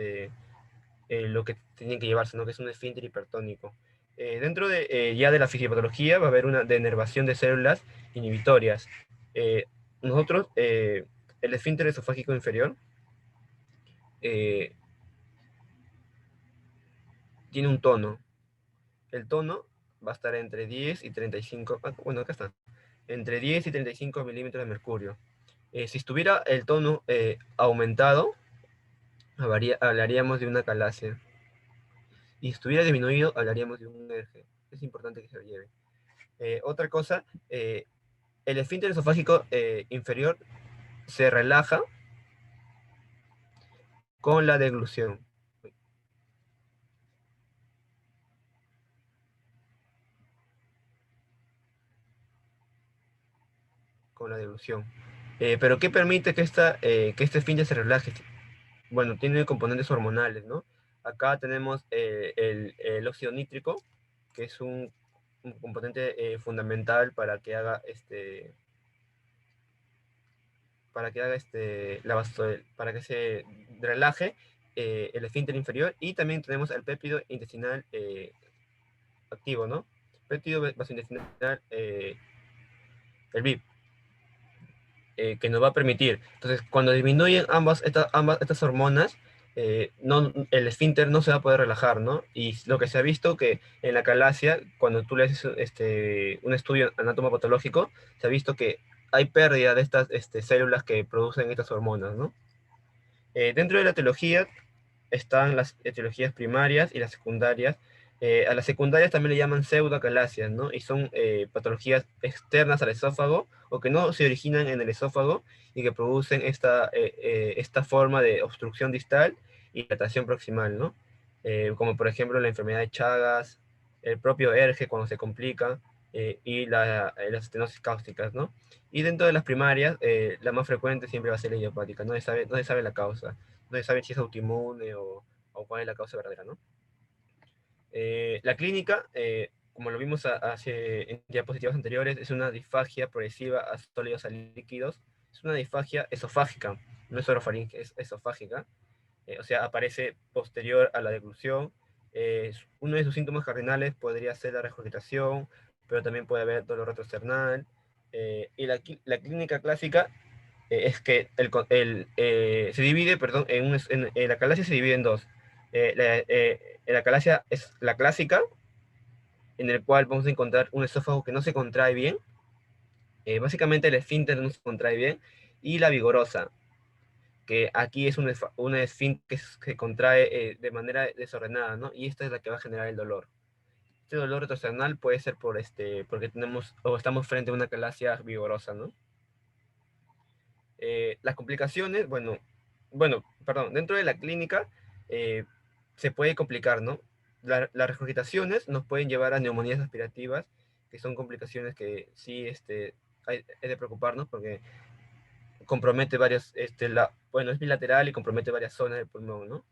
lo que tienen que llevarse, ¿no? Que es un esfínter hipertónico. Dentro ya de la fisiopatología va a haber una denervación de células inhibitorias. Eh, nosotros, el esfínter esofágico inferior eh, tiene un tono. El tono va a estar entre 10 y 35, bueno, acá está, entre 10 y 35 milímetros de mercurio. Si estuviera el tono aumentado, hablaríamos de una calasia. Y si estuviera disminuido, hablaríamos de un ERG. Es importante que se lo lleve. Otra cosa, el esfínter esofágico inferior se relaja con la deglución. Con la deglución. Pero ¿qué permite que este esfínter se relaje? Bueno, tiene componentes hormonales, ¿no? Acá tenemos el óxido nítrico, que es un componente fundamental para que se relaje el esfínter inferior. Y también tenemos el péptido intestinal activo, ¿no? Péptido vasointestinal, el BIP, que nos va a permitir. Entonces, cuando disminuyen estas hormonas, el esfínter no se va a poder relajar, ¿no? Y lo que se ha visto que en la calasia, cuando tú le haces un estudio anatomopatológico, se ha visto que hay pérdida de estas células que producen estas hormonas, ¿no? Dentro de la etiología están las etiologías primarias y las secundarias. A las secundarias también le llaman pseudocalasias, ¿no? Y son patologías externas al esófago o que no se originan en el esófago y que producen esta forma de obstrucción distal y dilatación proximal, ¿no? Como por ejemplo la enfermedad de Chagas, el propio ERGE cuando se complica, y las estenosis cáusticas, ¿no? Y dentro de las primarias, la más frecuente siempre va a ser la idiopática. No se sabe la causa, no se sabe si es autoinmune o cuál es la causa verdadera, ¿no? La clínica, como lo vimos en diapositivas anteriores, es una disfagia progresiva a sólidos a líquidos. Es una disfagia esofágica, no es orofaringe, es esofágica. O sea, aparece posterior a la deglución. Uno de sus síntomas cardinales podría ser la regurgitación, pero también puede haber dolor retrosternal. Y la clínica clásica es que se divide, perdón, la calasia se divide en dos. La calasia es la clásica, en el cual vamos a encontrar un esófago que no se contrae bien. Básicamente el esfínter no se contrae bien. Y la vigorosa, que aquí es una esfínter que se contrae de manera desordenada, ¿no? Y esta es la que va a generar el dolor. Este dolor retrosternal puede ser porque estamos frente a una calasia vigorosa, ¿no? Las complicaciones, bueno, perdón, dentro de la clínica eh, se puede complicar, ¿no? Las regurgitaciones nos pueden llevar a neumonías aspirativas, que son complicaciones que sí hay de preocuparnos porque compromete varios, bueno, es bilateral y compromete varias zonas del pulmón, ¿no?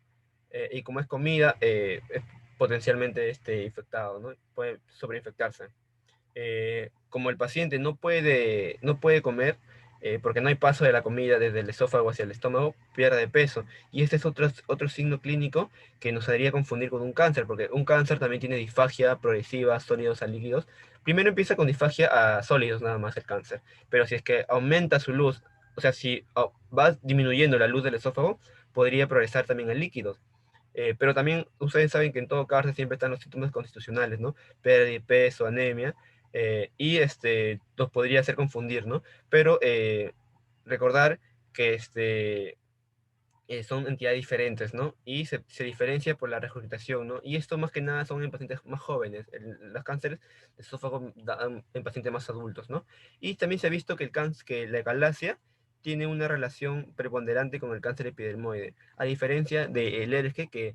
Y como es comida, es potencialmente infectado, ¿no? Puede sobreinfectarse. Como el paciente no puede comer, porque no hay paso de la comida desde el esófago hacia el estómago, pierde peso. Y este es otro signo clínico que nos haría confundir con un cáncer, porque un cáncer también tiene disfagia progresiva, sólidos a líquidos. Primero empieza con disfagia a sólidos nada más el cáncer, pero si es que aumenta su luz, o sea, si va disminuyendo la luz del esófago, podría progresar también a líquidos. Pero también ustedes saben que en todo cáncer siempre están los síntomas constitucionales, ¿no? Pérdida de peso, anemia, y nos podría hacer confundir, ¿no? Pero recordar que son entidades diferentes, ¿no? Y se diferencia por la regurgitación, ¿no? Y esto más que nada son en pacientes más jóvenes. Los cánceres de esófago dan en pacientes más adultos, ¿no? Y también se ha visto que, que la galaxia tiene una relación preponderante con el cáncer epidermoide, a diferencia del ERG que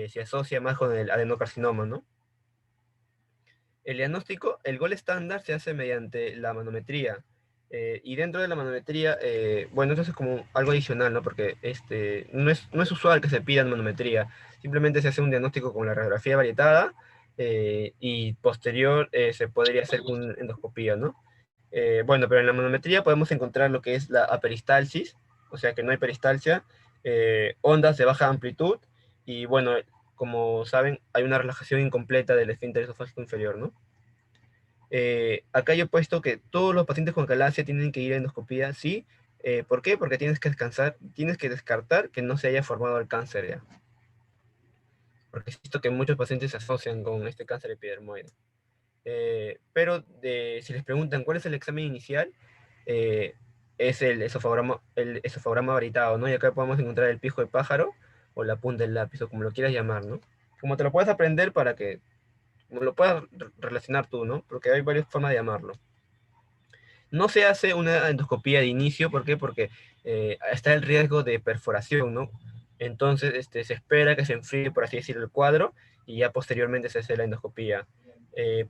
se asocia más con el adenocarcinoma, ¿no? El diagnóstico, el gol estándar se hace mediante la manometría. Y dentro de la manometría, bueno, eso es como algo adicional, ¿no? Porque no es usual que se pida manometría. Simplemente se hace un diagnóstico con la radiografía varietada, y posterior se podría hacer una endoscopía, ¿no? Bueno, pero en la manometría podemos encontrar lo que es la aperistalsis, o sea que no hay peristalsia, ondas de baja amplitud, y bueno, como saben, hay una relajación incompleta del esfínter esofágico inferior, ¿no? Acá yo he puesto que todos los pacientes con calasia tienen que ir a endoscopía, sí. ¿Por qué? Porque tienes que descansar, tienes que descartar que no se haya formado el cáncer ya. Porque he visto que muchos pacientes se asocian con este cáncer epidermoide. Pero si les preguntan cuál es el examen inicial, eh, es el esofagograma varietado, ¿no? Y acá podemos encontrar el pijo de pájaro o la punta del lápiz, o como lo quieras llamar, ¿no? Como te lo puedes aprender para que lo puedas relacionar tú, ¿no? Porque hay varias formas de llamarlo. No se hace una endoscopía de inicio, ¿por qué? Porque está el riesgo de perforación, ¿no? Entonces se espera que se enfríe, por así decirlo, el cuadro, y ya posteriormente se hace la endoscopía.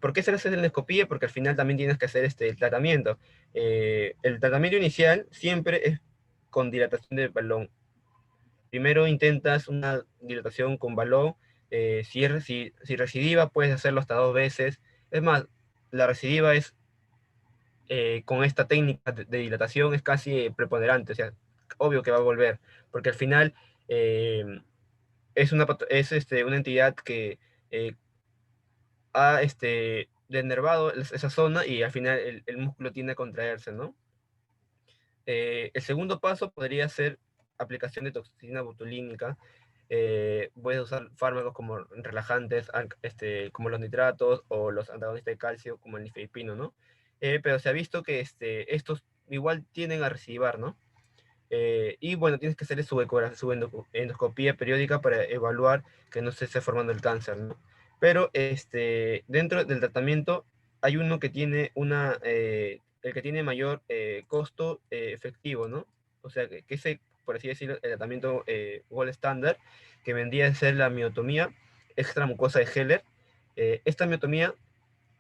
¿Por qué se hace la endoscopía? Porque al final también tienes que hacer el tratamiento. El tratamiento inicial siempre es con dilatación del balón. Primero intentas una dilatación con balón. Si recidiva, puedes hacerlo hasta 2 veces. Es más, la recidiva es con esta técnica de dilatación es casi preponderante, o sea, obvio que va a volver, porque al final eh, es una entidad que eh, ha denervado esa zona, y al final el músculo tiende a contraerse, ¿no? El segundo paso podría ser aplicación de toxina botulínica. Puedes usar fármacos como relajantes, como los nitratos o los antagonistas de calcio, como el nifedipino, ¿no? Pero se ha visto que estos igual tienden a recidivar, ¿no? Y bueno, tienes que hacer su endoscopía periódica para evaluar que no se esté formando el cáncer, ¿no? Pero dentro del tratamiento hay uno que tiene el que tiene mayor costo efectivo, ¿no? O sea, que ese, por así decirlo, el tratamiento gold standard, que vendría a ser la miotomía extramucosa de Heller. Esta miotomía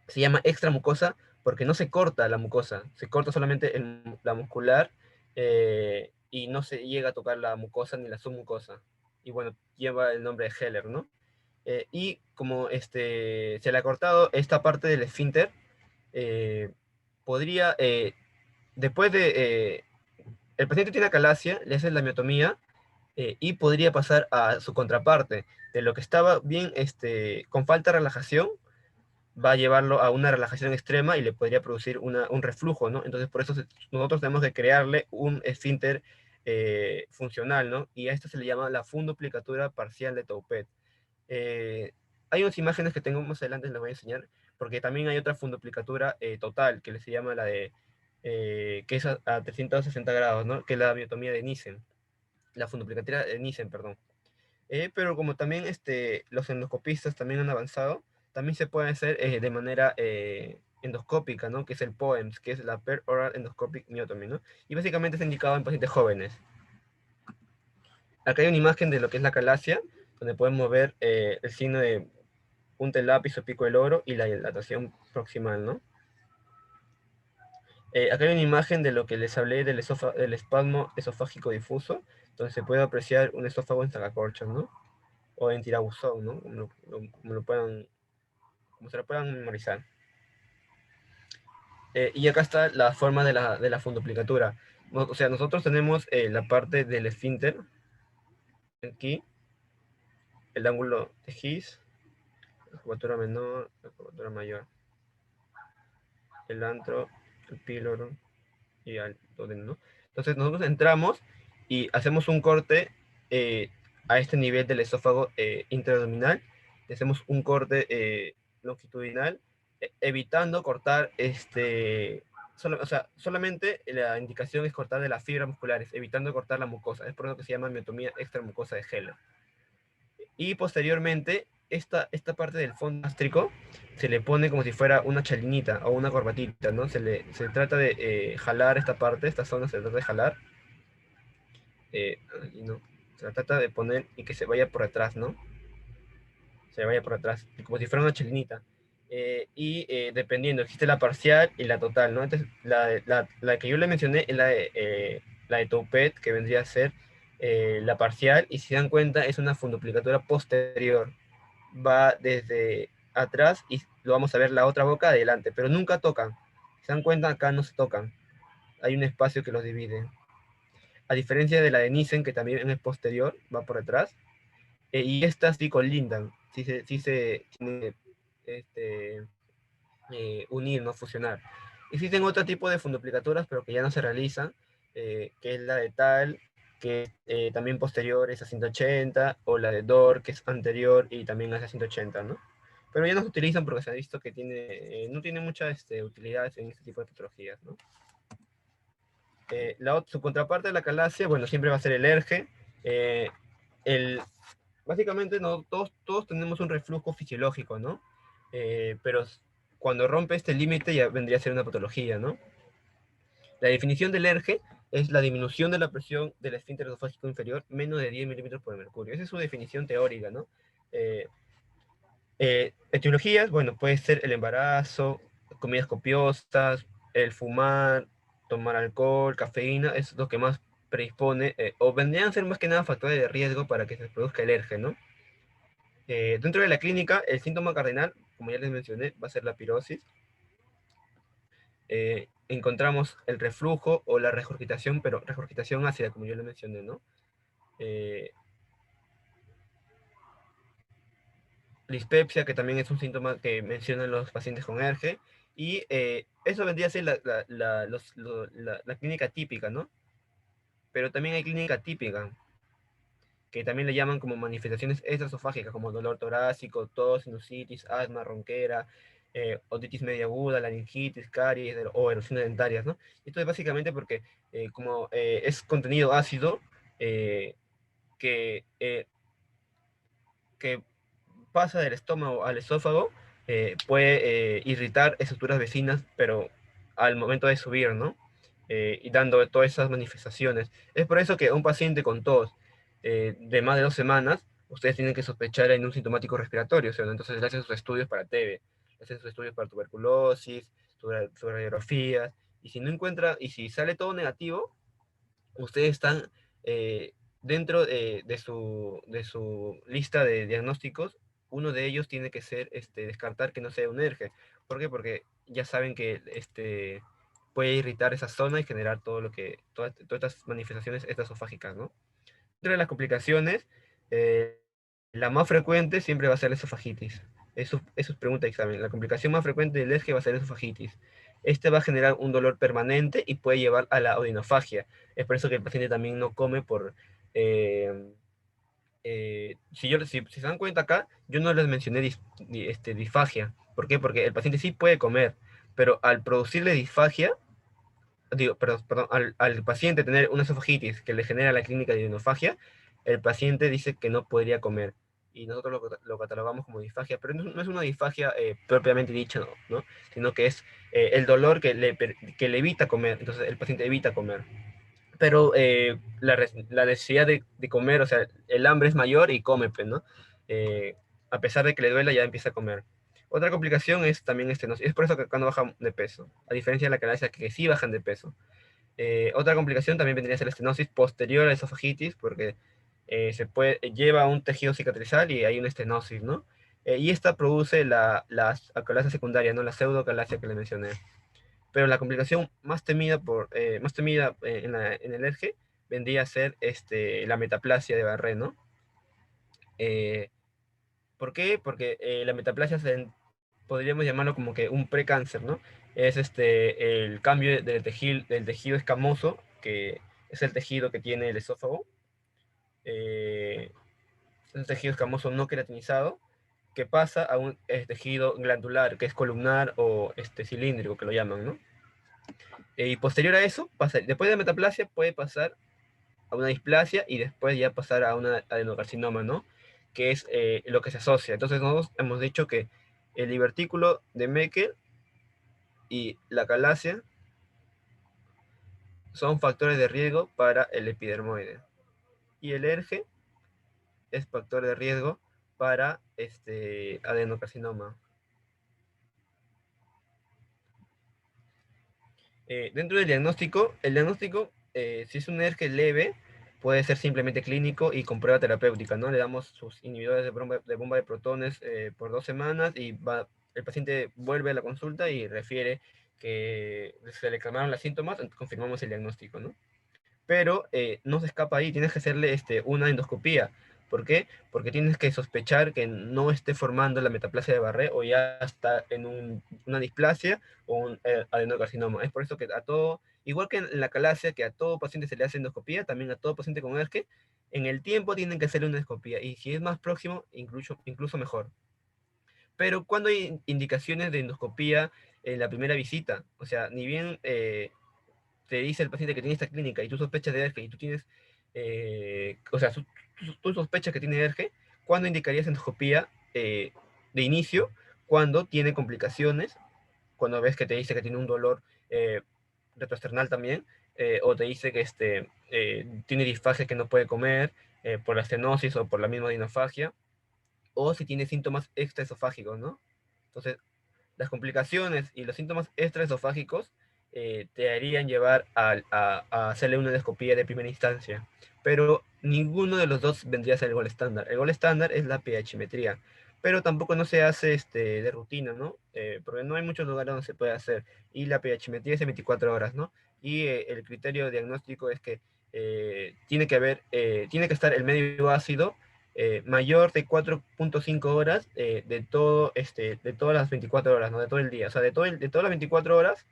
se llama extramucosa porque no se corta la mucosa, se corta solamente la muscular, y no se llega a tocar la mucosa ni la submucosa. Y bueno, lleva el nombre de Heller, ¿no? Y como se le ha cortado esta parte del esfínter, eh, podría, después el paciente tiene acalasia, le hacen la miotomía, y podría pasar a su contraparte, de lo que estaba bien, con falta de relajación, va a llevarlo a una relajación extrema y le podría producir un reflujo, ¿no? Entonces, por eso nosotros tenemos que crearle un esfínter funcional, ¿no? Y a esto se le llama la funduplicatura parcial de Toupet. Eh, Hay unas imágenes que tengo más adelante, les voy a enseñar, porque también hay otra funduplicatura total, que se llama la de, que es a 360 grados, ¿no? Que es la miotomía de Nissen, la funduplicatura de Nissen, perdón. Pero como también los endoscopistas también han avanzado, también se puede hacer de manera endoscópica, ¿no? Que es el POEMS, que es la Per-Oral Endoscopic Myotomy, ¿no? Y básicamente está indicado en pacientes jóvenes. Acá hay una imagen de lo que es la calasia. donde podemos ver el signo de punta del lápiz o pico del loro y la dilatación proximal, ¿no? Acá hay una imagen de lo que les hablé del espasmo esofágico difuso, donde se puede apreciar un esófago en sacacorchos, ¿no? O en tirabuzón, ¿no? Como se lo puedan memorizar. Y acá está la forma de la fundoplicatura. O sea, nosotros tenemos la parte del esfínter, aquí, el ángulo de His, la curvatura menor, la curvatura mayor, el antro, el píloro y el duodeno, ¿no? Entonces nosotros entramos y hacemos un corte a este nivel del esófago intraabdominal, y hacemos un corte longitudinal, evitando cortar o sea, solamente la indicación es cortar de las fibras musculares, evitando cortar la mucosa. Es por eso que se llama miotomía extramucosa de Heller. Y posteriormente, esta parte del fondo gástrico se le pone como si fuera una chalinita o una corbatita, ¿no? Se trata de jalar esta zona se trata de jalar, y no, se la trata de poner y que se vaya por atrás, ¿no? Se vaya por atrás, como si fuera una chalinita. Dependiendo, existe la parcial y la total, ¿no? Entonces, la que yo le mencioné es la de Toupet, que vendría a ser la parcial, y si se dan cuenta, es una fundoplicatura posterior. Va desde atrás y lo vamos a ver la otra boca adelante, pero nunca tocan. Si se dan cuenta, acá no se tocan. Hay un espacio que los divide. A diferencia de la de Nissen, que también es posterior, va por detrás, y estas sí colindan, sí se tiene este, unir, no fusionar. Existen otro tipo de funduplicaturas, pero que ya no se realizan, que es la de Tal, que es también posterior es a 180, o la de Dor, que es anterior y también es a 180, ¿no? Pero ya no se utilizan porque se ha visto que no tiene mucha utilidad en este tipo de patologías, ¿no? Su contraparte de la calasia, bueno, siempre va a ser el erge. Eh, el, Básicamente, no, todos tenemos un reflujo fisiológico, ¿no? Pero cuando rompe este límite ya vendría a ser una patología, ¿no? La definición del ERGE es la disminución de la presión del esfínter esofágico inferior menos de 10 milímetros por mercurio. Esa es su definición teórica, ¿no? Eh, Etiologías, bueno, puede ser el embarazo, comidas copiosas, el fumar, tomar alcohol, cafeína, es lo que más predispone, o vendrían a ser más que nada factores de riesgo para que se produzca el ERGE, ¿no? Dentro de la clínica, el síntoma cardinal, como ya les mencioné, va a ser la pirosis. Encontramos el reflujo o la regurgitación, pero regurgitación ácida, como yo les mencioné, ¿no? Eh, Dispepsia, que también es un síntoma que mencionan los pacientes con ERGE, y eso vendría a ser la clínica típica, ¿no? Pero también hay clínica típica, que también le llaman como manifestaciones extraesofágicas, como dolor torácico, tos, sinusitis, asma, ronquera, otitis media aguda, laringitis, caries o erosiones dentarias, ¿no? Esto es básicamente porque como es contenido ácido, eh, que, eh, que pasa del estómago al esófago, puede irritar estructuras vecinas, pero al momento de subir, ¿no? Y dando todas esas manifestaciones. Es por eso que un paciente con tos de más de 2 semanas, ustedes tienen que sospechar en un sintomático respiratorio, ¿sí? Entonces le hacen sus estudios para TB, le hacen sus estudios para tuberculosis, sus radiografías, y si no encuentra, y si sale todo negativo, ustedes están dentro de su lista de diagnósticos. Uno de ellos tiene que ser descartar que no sea un ERGE. ¿Por qué? Porque ya saben que puede irritar esa zona y generar todas estas manifestaciones extraesofágicas, ¿no? Entre las complicaciones, la más frecuente siempre va a ser la esofagitis. Eso es pregunta de examen. La complicación más frecuente del ESG va a ser la esofagitis. Este va a generar un dolor permanente y puede llevar a la odinofagia. Es por eso que el paciente también no come por... eh, si se dan cuenta acá, yo no les mencioné disfagia. ¿Por qué? Porque el paciente sí puede comer, pero al producirle disfagia, perdón, al paciente tener una esofagitis que le genera la clínica de odinofagia, el paciente dice que no podría comer. Y nosotros lo catalogamos como disfagia, pero no es una disfagia propiamente dicha, ¿no? Sino que es el dolor que le evita comer. Entonces el paciente evita comer. pero la necesidad de comer, o sea, el hambre es mayor y come, pues, ¿no? A pesar de que le duela, ya empieza a comer. Otra complicación es también estenosis. Es por eso que acá no bajan de peso, a diferencia de la calasia que sí bajan de peso. Otra complicación también vendría a ser la estenosis posterior a la esofagitis, porque lleva un tejido cicatrizal y hay una estenosis, ¿no? Y esta produce la acalasia secundaria, ¿no? La pseudocalasia que le mencioné. Pero la complicación más temida en el ERGE vendría a ser la metaplasia de Barré, ¿no? Eh, ¿Por qué? Porque la metaplasia podríamos llamarlo como que un precáncer, ¿no? Es el cambio del tejido escamoso, que es el tejido que tiene el esófago, es un tejido escamoso no queratinizado, que pasa a un tejido glandular, que es columnar o cilíndrico, que lo llaman, ¿no? Y posterior a eso, después de la metaplasia, puede pasar a una displasia y después ya pasar a una adenocarcinoma, ¿no? Que es lo que se asocia. Entonces nosotros hemos dicho que el divertículo de Meckel y la calasia son factores de riesgo para el epidermoide. Y el ERGE es factor de riesgo para adenocarcinoma. Dentro del diagnóstico, si es un ERGE leve, puede ser simplemente clínico y con prueba terapéutica, ¿no? Le damos sus inhibidores de bomba de protones por 2 semanas y el paciente vuelve a la consulta y refiere que se le calmaron los síntomas, confirmamos el diagnóstico, ¿no? Pero no se escapa ahí, tienes que hacerle una endoscopía. ¿Por qué? Porque tienes que sospechar que no esté formando la metaplasia de Barré o ya está en una displasia o un adenocarcinoma. Es por eso que a todo, igual que en la calasia, que a todo paciente se le hace endoscopía, también a todo paciente con ERGE, en el tiempo tienen que hacerle una endoscopía. Y si es más próximo, incluso mejor. Pero cuando hay indicaciones de endoscopía en la primera visita, o sea, ni bien te dice el paciente que tiene esta clínica y tú sospechas de ERGE y tú tienes, o sea, tú sospechas que tiene ERGE, ¿cuándo indicarías endoscopía de inicio? Cuando tiene complicaciones, cuando ves que te dice que tiene un dolor retroesternal también, o te dice que tiene disfagia que no puede comer por la estenosis o por la misma dinofagia, o si tiene síntomas extraesofágicos, ¿no? Entonces, las complicaciones y los síntomas extraesofágicos te harían llevar a hacerle una endoscopía de primera instancia. Pero ninguno de los dos vendría a ser el gol estándar. El gol estándar es la pHmetría, pero tampoco no se hace de rutina, ¿no? Porque no hay muchos lugares donde se puede hacer. Y la pHmetría es de 24 horas, ¿no? Y el criterio diagnóstico es que tiene que estar el medio ácido mayor de 4.5 horas de todas las 24 horas, ¿no? De todo el día. O sea, de todas las 24 horas,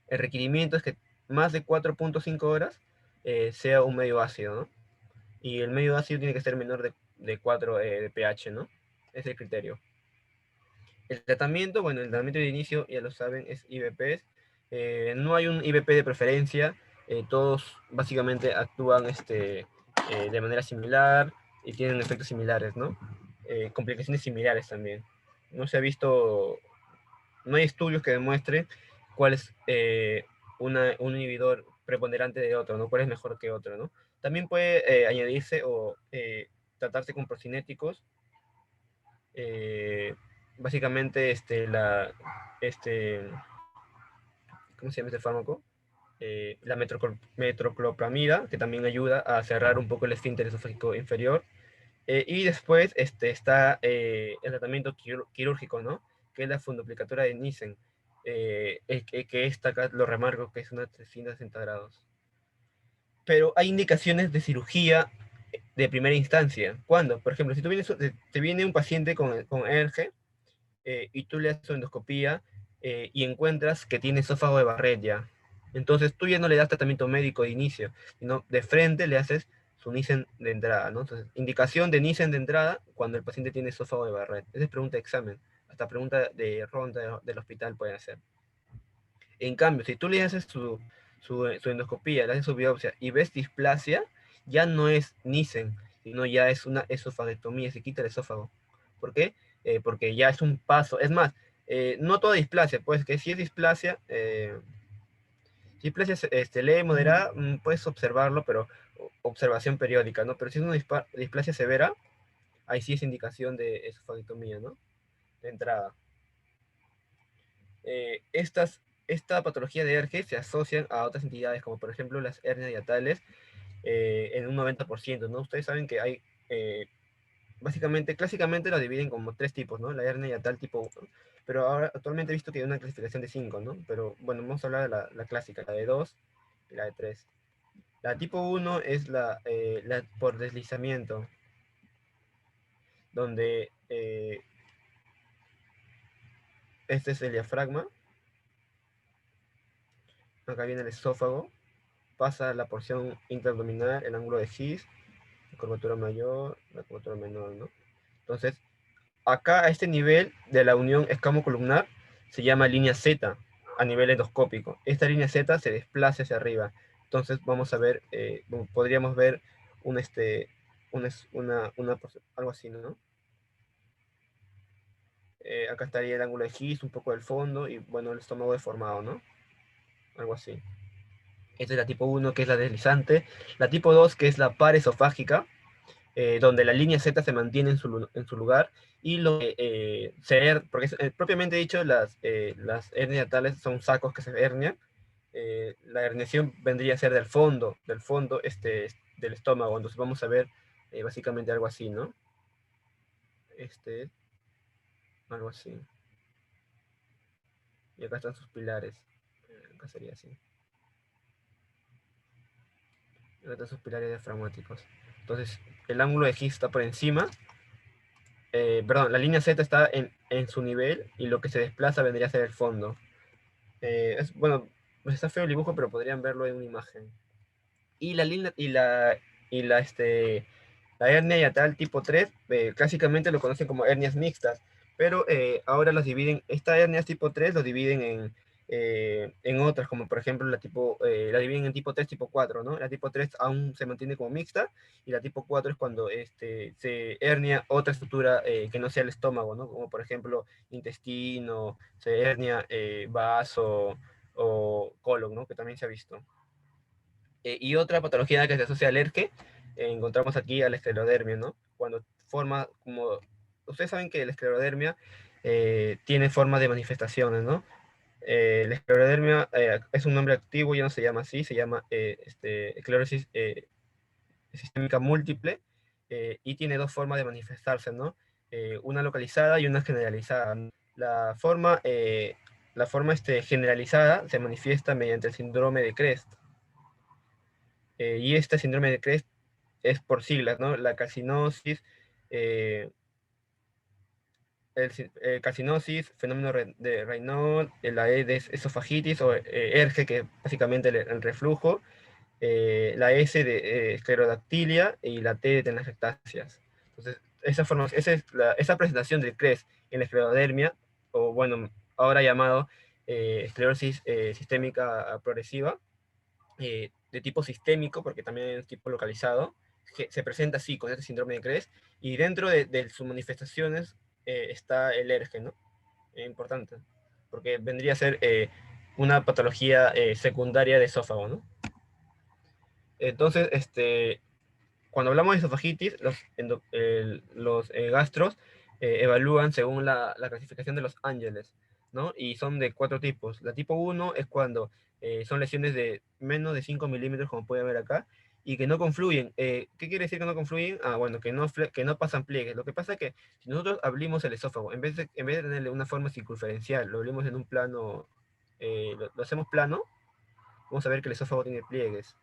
el requerimiento es que más de 4.5 horas sea un medio ácido, ¿no? Y el medio ácido tiene que ser menor de 4 de pH, ¿no? Es el criterio. El tratamiento, bueno, el tratamiento de inicio, ya lo saben, es IVPs. No hay un IVP de preferencia. Todos básicamente actúan de manera similar y tienen efectos similares, ¿no? Complicaciones similares también. No se ha visto, no hay estudios que demuestren cuál es un inhibidor preponderante de otro, ¿no? Cuál es mejor que otro, ¿no? También puede añadirse o tratarse con procinéticos. Básicamente, este, ¿cómo se llama este fármaco? La metroclopramida, que también ayuda a cerrar un poco el esfínter esofágico inferior. Y después está el tratamiento quirúrgico, ¿no? Que es la fundoplicatura de Nissen, que esta acá lo remarco, que es una 360 grados. Pero hay indicaciones de cirugía de primera instancia. ¿Cuándo? Por ejemplo, si te viene un paciente con ERGE y tú le haces endoscopía y encuentras que tiene esófago de Barrett ya. Entonces tú ya no le das tratamiento médico de inicio, sino de frente le haces su Nissen de entrada, ¿no? Entonces, indicación de Nissen de entrada cuando el paciente tiene esófago de Barrett. Esa es pregunta de examen. Hasta pregunta de ronda del hospital pueden hacer. En cambio, si tú le haces su endoscopía, le haces su biopsia y ves displasia, ya no es Nissen, sino ya es una esofagectomía, se quita el esófago. ¿Por qué? Porque ya es un paso. Es más, no toda displasia, pues que si es displasia, Displasia leve, moderada, puedes observarlo, pero observación periódica, ¿no? Pero si es una displasia severa, ahí sí es indicación de esofagitomía, ¿no? De entrada. Esta patología de Erge se asocian a otras entidades, como por ejemplo las hernias hiatales, en un 90%, ¿no? Ustedes saben que hay, básicamente, clásicamente lo dividen como 3 tipos, ¿no? La hernia hiatal tipo 1, pero ahora actualmente he visto que hay una clasificación de 5, ¿no? Pero bueno, vamos a hablar de la clásica, la de 2 y la de 3. La tipo 1 es la por deslizamiento, donde este es el diafragma, acá viene el esófago, pasa la porción intraabdominal, el ángulo de His, la curvatura mayor, la curvatura menor, ¿no? Entonces, acá a este nivel de la unión escamocolumnar se llama línea Z a nivel endoscópico. Esta línea Z se desplaza hacia arriba. Entonces vamos a ver, podríamos ver un, algo así, ¿no? Acá estaría el ángulo de His, un poco del fondo y bueno, el estómago deformado, ¿no? Algo así. Esta es la tipo 1, que es la deslizante. La tipo 2, que es la paresofágica, donde la línea Z se mantiene en su lugar, y lo que porque propiamente dicho, las hernias hiatales son sacos que se hernian. La herniación vendría a ser del fondo del estómago. Entonces vamos a ver básicamente algo así, ¿no? Algo así. Y acá están sus pilares. Acá sería así. Acá están sus pilares diafragmáticos. Entonces, el ángulo de His está por encima. Perdón, la línea Z está en su nivel y lo que se desplaza vendría a ser el fondo. Bueno, está feo el dibujo, pero podrían verlo en una imagen. Y la línea la hernia hiatal tipo 3, clásicamente lo conocen como hernias mixtas, pero ahora las dividen, esta hernia tipo 3 lo dividen en otras, como por ejemplo la dividen en tipo 3, tipo 4, ¿no? La tipo 3 aún se mantiene como mixta, y la tipo 4 es cuando se hernia otra estructura que no sea el estómago, ¿no? Como por ejemplo intestino, se hernia vaso o colon, ¿no? Que también se ha visto. Y otra patología que se asocia al ERGE, encontramos aquí a la esclerodermia, ¿no? Cuando forma como... Ustedes saben que la esclerodermia tiene forma de manifestaciones, ¿no? La esclerodermia es un nombre activo, ya no se llama así, se llama esclerosis sistémica múltiple, y tiene dos formas de manifestarse, ¿no? Una localizada y una generalizada. La forma generalizada se manifiesta mediante el síndrome de Crest. Y este síndrome de Crest es por siglas, ¿no? La calcinosis, eh, calcinosis, fenómeno de Raynaud, la E de esofagitis o ERGE, que es básicamente el reflujo, la S de esclerodactilia y la T de telangiectasias. Entonces, esa presentación del CRES en la esclerodermia, o bueno, ahora llamado esclerosis sistémica progresiva, de tipo sistémico, porque también es tipo localizado, que se presenta así, con este síndrome de Cres, y dentro de sus manifestaciones está el ERGE, ¿no? Importante, porque vendría a ser una patología secundaria de esófago, ¿no? Entonces, cuando hablamos de esofagitis, los gastros evalúan según la clasificación de los ángeles, ¿no? Y son de 4 tipos. La tipo 1 es cuando son lesiones de menos de 5 milímetros, como pueden ver acá, y que no confluyen. ¿Qué quiere decir que no confluyen? Ah, bueno, que no pasan pliegues. Lo que pasa es que si nosotros abrimos el esófago, en vez de tenerle una forma circunferencial, lo abrimos en un plano, lo hacemos plano, vamos a ver que el esófago tiene pliegues.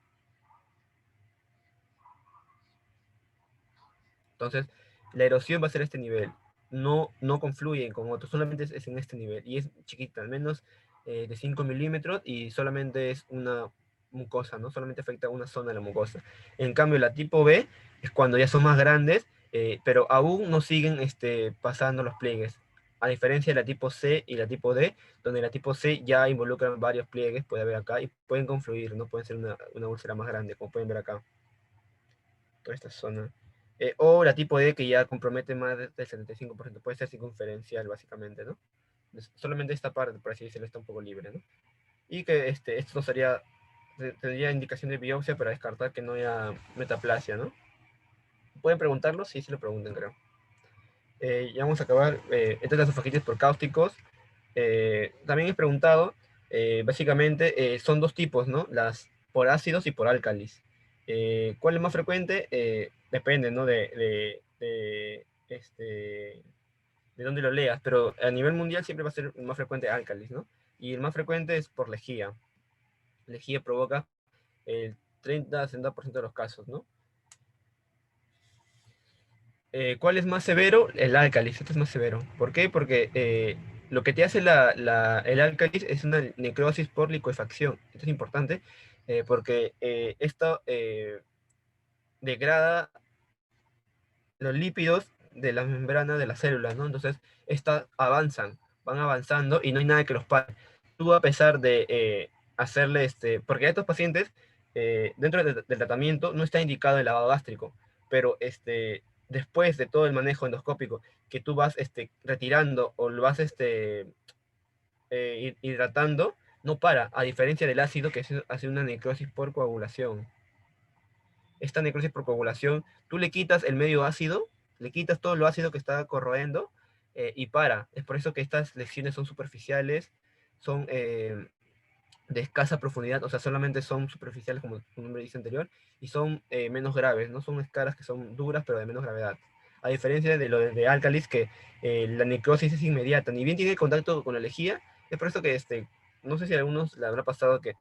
Entonces, la erosión va a ser a este nivel. No confluyen con otros, solamente es en este nivel. Y es chiquita, al menos de 5 milímetros, y solamente es una mucosa, ¿no? Solamente afecta a una zona de la mucosa. En cambio, la tipo B es cuando ya son más grandes, pero aún no siguen pasando los pliegues. A diferencia de la tipo C y la tipo D, donde la tipo C ya involucran varios pliegues, puede haber acá, y pueden confluir, ¿no? Pueden ser una úlcera más grande, como pueden ver acá, toda esta zona. O la tipo D, que ya compromete más del 75%, puede ser circunferencial básicamente, ¿no? Solamente esta parte, por así decirlo, está un poco libre, ¿no? y que esto no sería, tendría indicación de biopsia para descartar que no haya metaplasia, ¿no? ¿Pueden preguntarlo? Sí, sí lo preguntan, creo. Ya vamos a acabar. Estas las esofagitides por cáusticos. También he preguntado, básicamente son dos tipos, ¿no? Las por ácidos y por álcalis. ¿Cuál es más frecuente? Depende, ¿no? De dónde lo leas, pero a nivel mundial siempre va a ser más frecuente álcalis, ¿no? Y el más frecuente es por lejía. Lejía provoca el 30-60% de los casos, ¿no? ¿Cuál es más severo? El álcalis, este es más severo. ¿Por qué? Porque lo que te hace el álcalis es una necrosis por licuefacción. Esto es importante porque esto degrada los lípidos de las membranas de las células, ¿no? Entonces, estas avanzan, van avanzando y no hay nada que los pare. Tú, a pesar de hacerle porque a estos pacientes, dentro del tratamiento, no está indicado el lavado gástrico, pero después de todo el manejo endoscópico, que tú vas retirando o lo vas hidratando, no para, a diferencia del ácido que hace una necrosis por coagulación. Esta necrosis por coagulación, tú le quitas el medio ácido, le quitas todo lo ácido que está corroendo y para. Es por eso que estas lesiones son superficiales, son de escasa profundidad, o sea, solamente son superficiales, como tu nombre dice anterior, y son menos graves, no son escaras que son duras, pero de menos gravedad. A diferencia de lo de álcalis, que la necrosis es inmediata, ni bien tiene contacto con la lejía, es por eso que no sé si a algunos le habrá pasado que,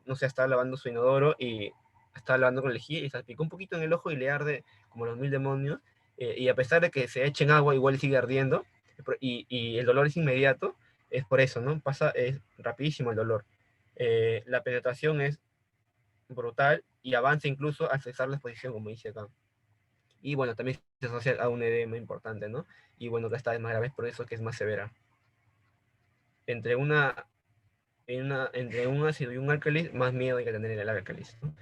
no sé, estaba lavando su inodoro y estaba lavando con lejía y salpicó un poquito en el ojo y le arde como los mil demonios, y a pesar de que se echen agua, igual sigue ardiendo, y el dolor es inmediato, es por eso, ¿no? Es rapidísimo el dolor. La penetración es brutal y avanza incluso al cesar la exposición, como dice acá. Y bueno, también se asocia a un edema importante, ¿no? Y bueno, que esta es más grave, es por eso que es más severa. Entre entre un ácido y un álcalis, más miedo hay que tener en el álcalis, ¿no?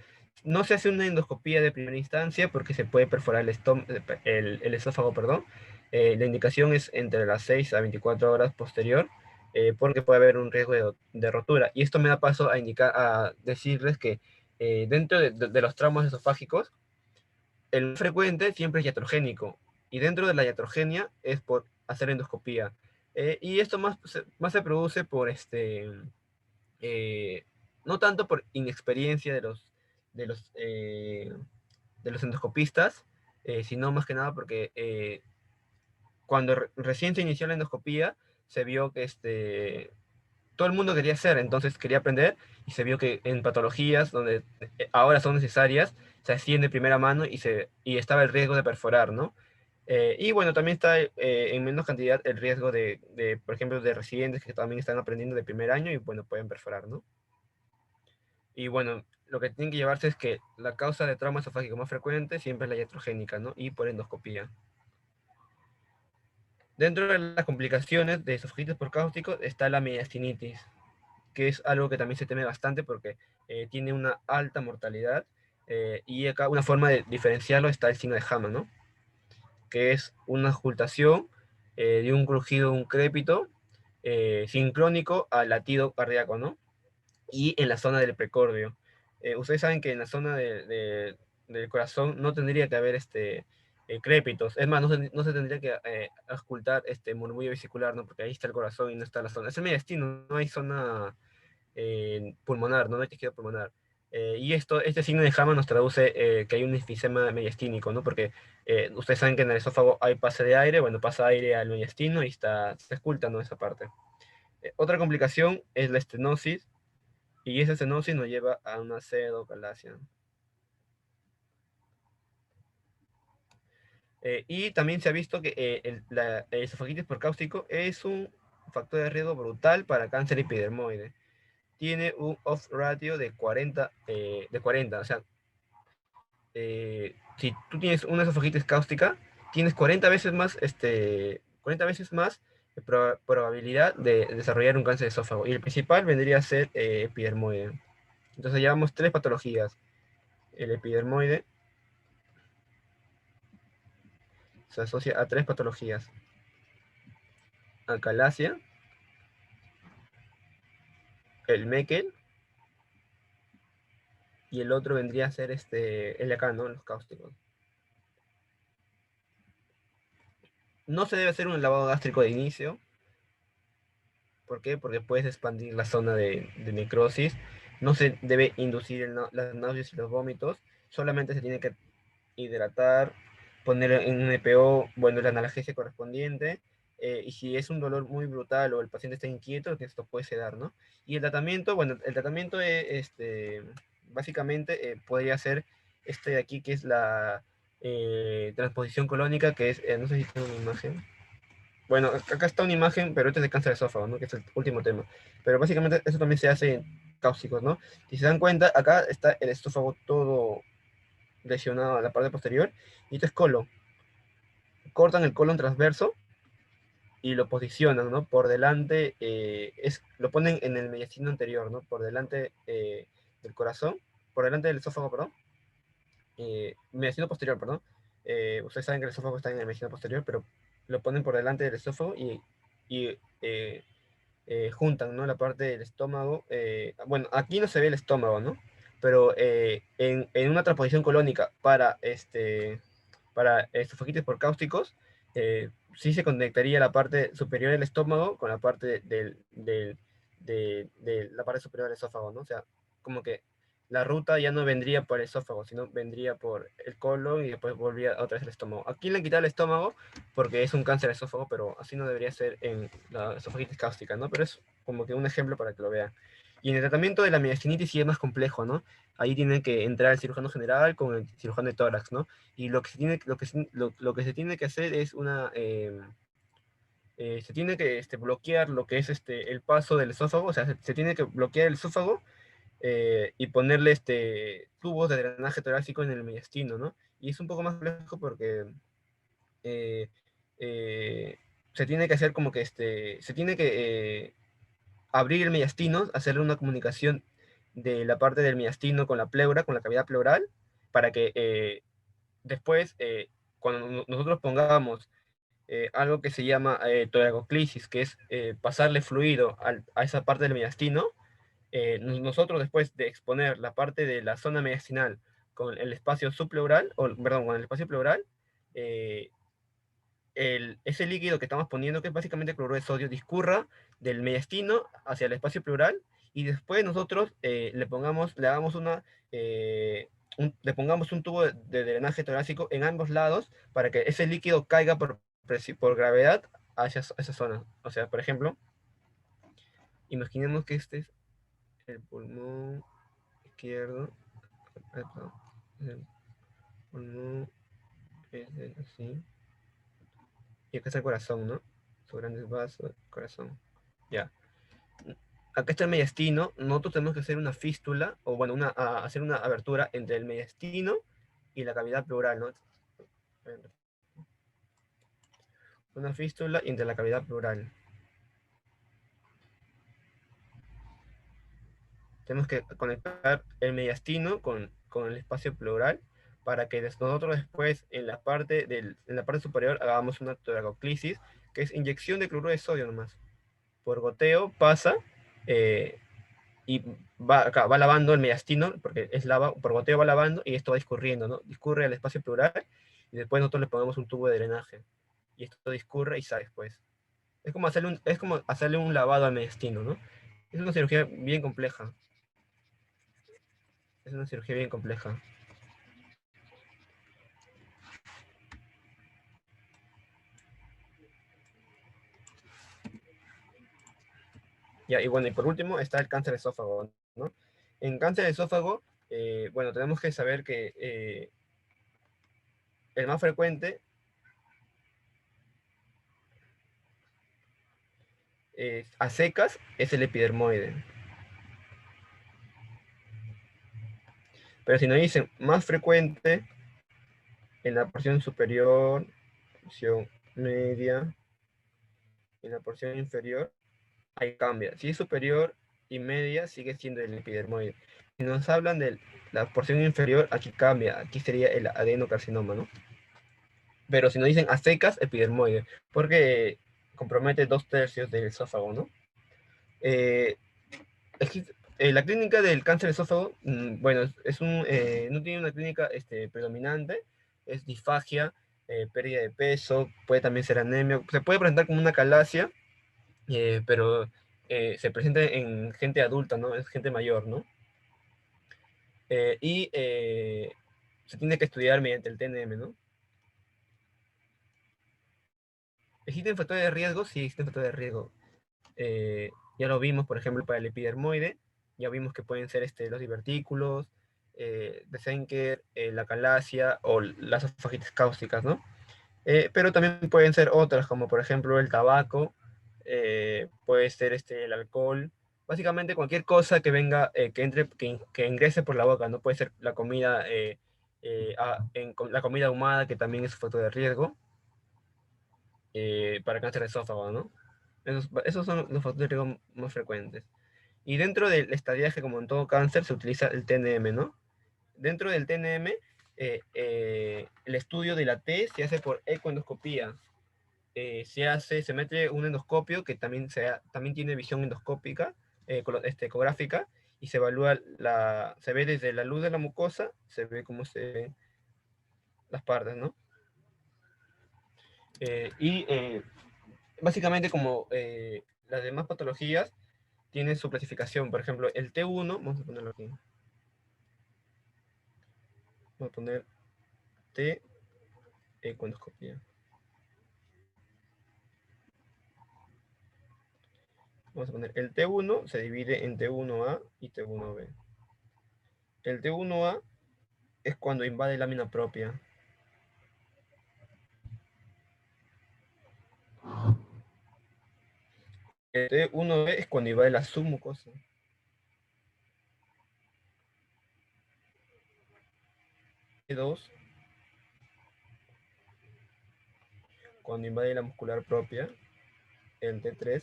No se hace una endoscopía de primera instancia porque se puede perforar el esófago, perdón. La indicación es entre las 6 a 24 horas posterior, porque puede haber un riesgo de rotura. Y esto me da paso a decirles que dentro de los traumas esofágicos, el más frecuente siempre es iatrogénico. Y dentro de la iatrogenia es por hacer endoscopía. Y esto más se produce por eh, no tanto por inexperiencia de los, eh, de los endoscopistas, sino más que nada porque cuando recién se inició la endoscopía, se vio que todo el mundo quería hacer, entonces quería aprender, y se vio que en patologías donde ahora son necesarias, se hacían de primera mano y estaba el riesgo de perforar, ¿no? Y bueno, también está en menos cantidad el riesgo por ejemplo, de residentes que también están aprendiendo de primer año y bueno, pueden perforar, ¿no? Y bueno, lo que tienen que llevarse es que la causa de trauma esofágico más frecuente siempre es la iatrogénica, ¿no? Y por endoscopía. Dentro de las complicaciones de esofagitis por cáustico está la mediastinitis, que es algo que también se teme bastante porque tiene una alta mortalidad. Y acá una forma de diferenciarlo está el signo de Hammond, ¿no? Que es una ocultación de un crujido, un crépito sincrónico al latido cardíaco, ¿no? Y en la zona del precordio. Ustedes saben que en la zona del corazón no tendría que haber crépitos. Es más, no se tendría que ocultar este murmullo vesicular, ¿no? Porque ahí está el corazón y no está la zona. Es el mediastino, no hay zona pulmonar, no hay tejido pulmonar. Y este signo de Hammond nos traduce que hay un enfisema mediastínico, ¿no? Porque ustedes saben que en el esófago hay pase de aire, bueno, pasa aire al mediastino y se oculta, ¿no? Esa parte. Otra complicación es la estenosis, y esa estenosis nos lleva a una pseudocalacia. Y también se ha visto que la esofagitis por cáustico es un factor de riesgo brutal para cáncer epidermoide. Tiene un off ratio de 40, o sea, si tú tienes una esofagitis cáustica, tienes 40 veces más, 40 veces más probabilidad de desarrollar un cáncer de esófago. Y el principal vendría a ser epidermoide. Entonces llevamos tres patologías. El epidermoide se asocia a tres patologías: acalasia, el Meckel, y el otro vendría a ser el de acá, ¿no? Los cáusticos. No se debe hacer un lavado gástrico de inicio. ¿Por qué? Porque puedes expandir la zona de necrosis. No se debe inducir las náuseas y los vómitos. Solamente se tiene que hidratar, poner en un EPO, bueno, la analgesia correspondiente. Y si es un dolor muy brutal o el paciente está inquieto, que esto puede sedar, ¿no? Y el tratamiento, bueno, el tratamiento básicamente podría ser este de aquí, que es la transposición colónica, que es, no sé si tengo una imagen. Bueno, acá está una imagen, pero este es de cáncer de esófago, ¿no? Que es el último tema. Pero básicamente eso también se hace en cáusticos, ¿no? Si se dan cuenta, acá está el esófago todo lesionado a la parte posterior, y esto es colon. Cortan el colon transverso y lo posicionan, ¿no? Por delante, lo ponen en el mediastino anterior, ¿no? Por delante del corazón, por delante del esófago, perdón. Mediastino posterior, perdón. Ustedes saben que el esófago está en el mediastino posterior, pero lo ponen por delante del esófago y juntan, ¿no? La parte del estómago. Bueno, aquí no se ve el estómago, ¿no? Pero en una transposición colónica para esofagitis por cáusticos, sí se conectaría la parte superior del estómago con la parte de la parte superior del esófago, ¿no? O sea, como que la ruta ya no vendría por el esófago, sino vendría por el colon y después volvía otra vez al estómago. Aquí le han quitado el estómago porque es un cáncer de esófago, pero así no debería ser en la esofagitis cáustica, ¿no? Pero es como que un ejemplo para que lo vean. Y en el tratamiento de la mediastinitis sí es más complejo, ¿no? Ahí tiene que entrar el cirujano general con el cirujano de tórax, ¿no? Y lo que se tiene que hacer es se tiene que bloquear lo que es el paso del esófago, o sea, se tiene que bloquear el esófago y ponerle tubos de drenaje torácico en el mediastino, ¿no? Y es un poco más complejo porque eh, eh, se tiene que hacer como que se tiene que abrir el mediastino, hacerle una comunicación de la parte del mediastino con la pleura, con la cavidad pleural, para que después, cuando nosotros pongamos algo que se llama toracoclisis, que es pasarle fluido a esa parte del mediastino, nosotros después de exponer la parte de la zona mediastinal con el espacio subpleural, o perdón, con el espacio pleural, eh, ese líquido que estamos poniendo, que es básicamente cloruro de sodio, discurra del mediastino hacia el espacio pleural, y después nosotros le hagamos le pongamos un tubo de drenaje torácico en ambos lados para que ese líquido caiga por gravedad hacia esa zona. O sea, por ejemplo, imaginemos que este es el pulmón izquierdo, perdón, el pulmón es así, y acá está el corazón, ¿no? Sus grandes vasos, corazón. Ya. Acá está el mediastino. Nosotros tenemos que hacer una fístula, o bueno, hacer una abertura entre el mediastino y la cavidad pleural, ¿no? Una fístula entre la cavidad pleural. Tenemos que conectar el mediastino con el espacio pleural para que nosotros después en la parte superior hagamos una toracoclisis, que es inyección de cloruro de sodio nomás. Por goteo pasa eh, y va lavando el mediastino, porque es lava, por goteo va lavando y esto va discurriendo, ¿no? Discurre al espacio pleural y después nosotros le ponemos un tubo de drenaje. Y esto discurre y sale después. Es como hacerle un lavado al mediastino, ¿no? Es una cirugía bien compleja. Es una cirugía bien compleja. Ya, y bueno, y por último está el cáncer de esófago, ¿no? En cáncer de esófago, bueno, tenemos que saber que el más frecuente a secas es el epidermoide. Pero si nos dicen más frecuente en la porción superior, porción media, en la porción inferior, ahí cambia. Si es superior y media, sigue siendo el epidermoide. Si nos hablan de la porción inferior, aquí cambia. Aquí sería el adenocarcinoma, ¿no? Pero si nos dicen a secas, epidermoide, porque compromete 2/3 del esófago, ¿no? Eh, La clínica del cáncer de esófago, bueno, no tiene una clínica predominante, es disfagia, pérdida de peso, puede también ser anemia, se puede presentar como una calasia, pero se presenta en gente adulta, ¿no? Es gente mayor, ¿no? Se tiene que estudiar mediante el TNM, ¿no? ¿Existen factores de riesgo? Sí, existen factores de riesgo. Ya lo vimos, por ejemplo, para el epidermoide, ya vimos que pueden ser los divertículos, de Zenker, la calasia o las esofagitides cáusticas, ¿no? Pero también pueden ser otras, como por ejemplo el tabaco, puede ser el alcohol, básicamente cualquier cosa que venga, que ingrese por la boca, ¿no? Puede ser la comida, la comida ahumada, que también es un factor de riesgo para cáncer de esófago, ¿no? Esos son los factores de riesgo más frecuentes. Y dentro del estadiaje, como en todo cáncer, se utiliza el TNM, ¿no? Dentro del TNM, el estudio de la T se hace por ecoendoscopía. Se mete un endoscopio que también tiene visión endoscópica, ecográfica, y se evalúa se ve desde la luz de la mucosa, se ve cómo se ven las partes, ¿no? Y básicamente como las demás patologías tienen su clasificación. Por ejemplo, el T1, vamos a ponerlo aquí. Vamos a poner T ecoendoscopía. Vamos a poner el T1 se divide en T1A y T1B. El T1A es cuando invade lámina propia. El T1B es cuando invade la submucosa. T2, cuando invade la muscular propia. El T3,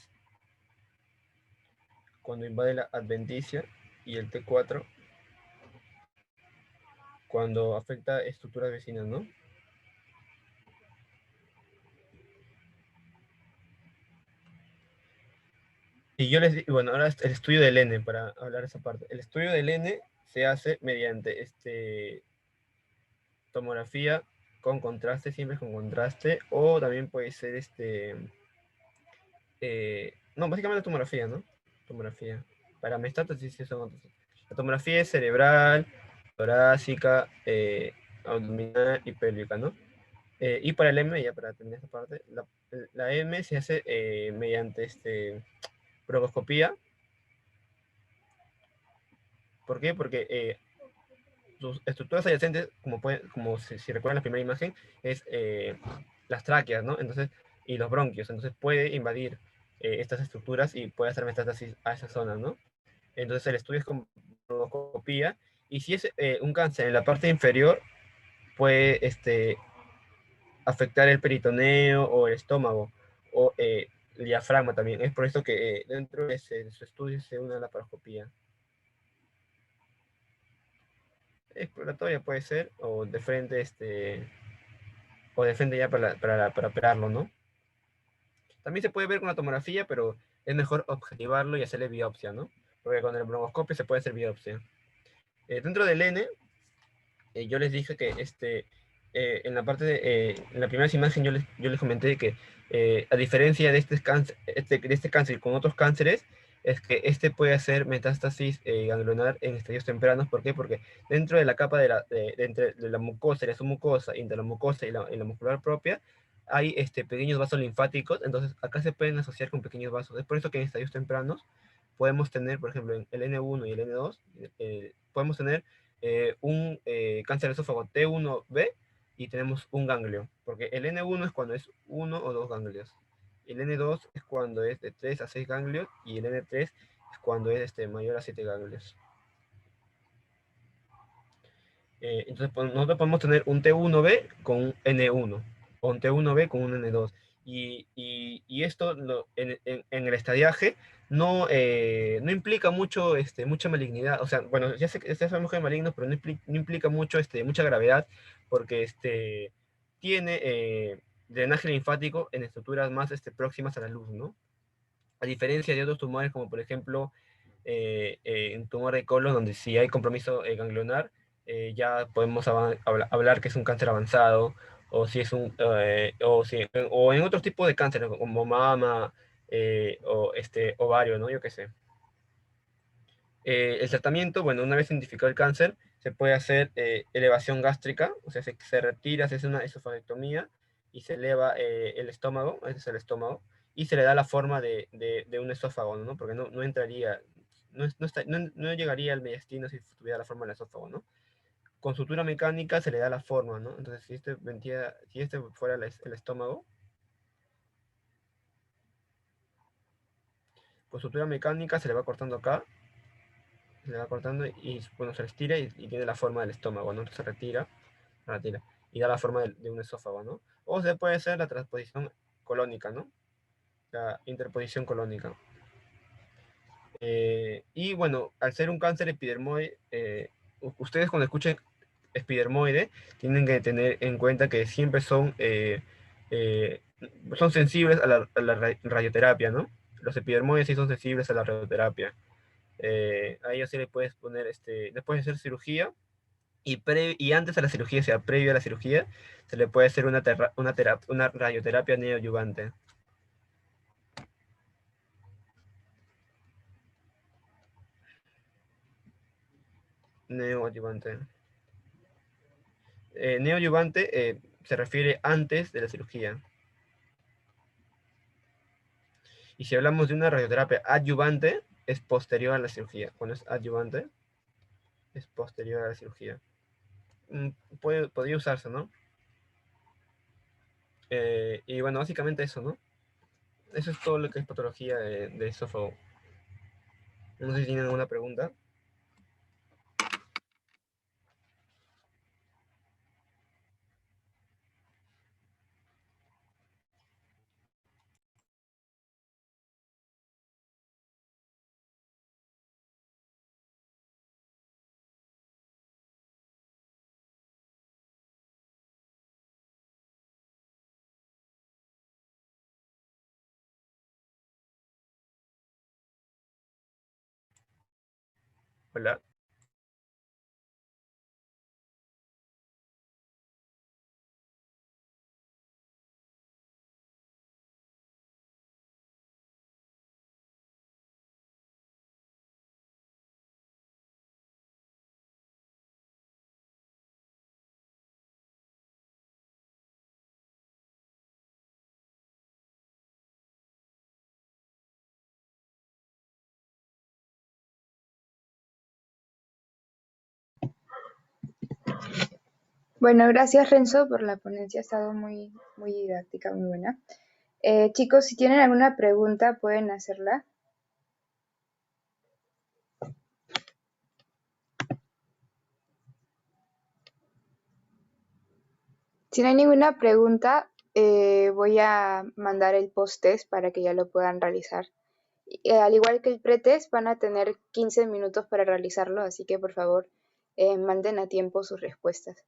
cuando invade la adventicia. Y el T4, cuando afecta estructuras vecinas, ¿no? Y yo les digo, bueno, ahora el estudio del N, para hablar de esa parte. El estudio del N se hace mediante tomografía con contraste, siempre con contraste, o también puede ser no, básicamente tomografía, ¿no? Tomografía. Para metástasis sí son otros. La tomografía es cerebral, torácica, abdominal y pélvica, ¿no? Y para el M, ya para terminar esta parte, la M se hace mediante broncoescopía. ¿Por qué? Porque sus estructuras adyacentes, como si recuerdan la primera imagen, es las tráqueas, ¿no? Entonces, y los bronquios. Entonces puede invadir estas estructuras y puede hacer metástasis a esas zonas, ¿no? Entonces el estudio es con broncoescopía. Y si es un cáncer en la parte inferior, puede afectar el peritoneo o el estómago o el diafragma también. Es por eso que dentro de su estudio se une a la laparoscopía. Exploratoria puede ser, o de frente, o de frente ya para operarlo, ¿no? También se puede ver con la tomografía, pero es mejor objetivarlo y hacerle biopsia, ¿no? Porque con el broncoscopio se puede hacer biopsia. Dentro del N, yo les dije que en la parte en la primera imagen yo les comenté que a diferencia de este cáncer con otros cánceres, es que puede hacer metástasis ganglionar en estadios tempranos. ¿Por qué? Porque dentro de la capa entre la mucosa y la submucosa, entre la mucosa y la muscular propia, hay pequeños vasos linfáticos. Entonces acá se pueden asociar con pequeños vasos. Es por eso que en estadios tempranos podemos tener, por ejemplo, en el N1 y el N2, podemos tener un cáncer de esófago T1B y tenemos un ganglio, porque el N1 es cuando es uno o dos ganglios, el N2 es cuando es de 3 a 6 ganglios y el N3 es cuando es mayor a 7 ganglios. Entonces nosotros podemos tener un T1B con un N1 o un T1B con un N2. Y esto en el estadiaje no implica mucha malignidad. O sea, bueno, ya sabemos que es maligno, pero no implica mucha gravedad, porque tiene drenaje linfático en estructuras más próximas a la luz, ¿no? A diferencia de otros tumores, como por ejemplo un tumor de colon donde si hay compromiso ganglionar, ya podemos hablar que es un cáncer avanzado, o si es o en otro tipo de cáncer, ¿no? Como mama, o ovario, ¿no? Yo qué sé. El tratamiento, bueno, una vez identificado el cáncer, se puede hacer elevación gástrica, o sea, se retira, se hace una esofagectomía y se eleva el estómago, ese es el estómago, y se le da la forma de un esófago, ¿no? Porque no entraría, no llegaría al mediastino si tuviera la forma del esófago, ¿no? Con sutura mecánica se le da la forma, ¿no? Entonces, si este fuera el estómago, con sutura mecánica se le va cortando acá, se le va cortando y bueno, se le estira y tiene la forma del estómago, ¿no? Entonces se retira y da la forma de un esófago, ¿no? O se puede hacer la transposición colónica, ¿no? La interposición colónica. Y bueno, al ser un cáncer epidermoide, ustedes cuando escuchen epidermoide tienen que tener en cuenta que siempre eh, son sensibles a la radioterapia, ¿no? Los epidermoides sí son sensibles a la radioterapia. A ellos sí le puedes poner, después de hacer cirugía y antes de la cirugía, o sea, previo a la cirugía, se le puede hacer una radioterapia neoadyuvante. Neoadyuvante. Neoadyuvante se refiere antes de la cirugía. Y si hablamos de una radioterapia adyuvante, es posterior a la cirugía. Cuando es adyuvante, es posterior a la cirugía. Podría usarse, ¿no? Y bueno, básicamente eso, ¿no? Eso es todo lo que es patología de esófago. No sé si tienen alguna pregunta. Hola. Bueno, gracias Renzo por la ponencia, ha estado muy, muy didáctica, muy buena. Chicos, si tienen alguna pregunta pueden hacerla. Si no hay ninguna pregunta, voy a mandar el post-test para que ya lo puedan realizar. Al igual que el pretest, van a tener 15 minutos para realizarlo, así que por favor manden a tiempo sus respuestas.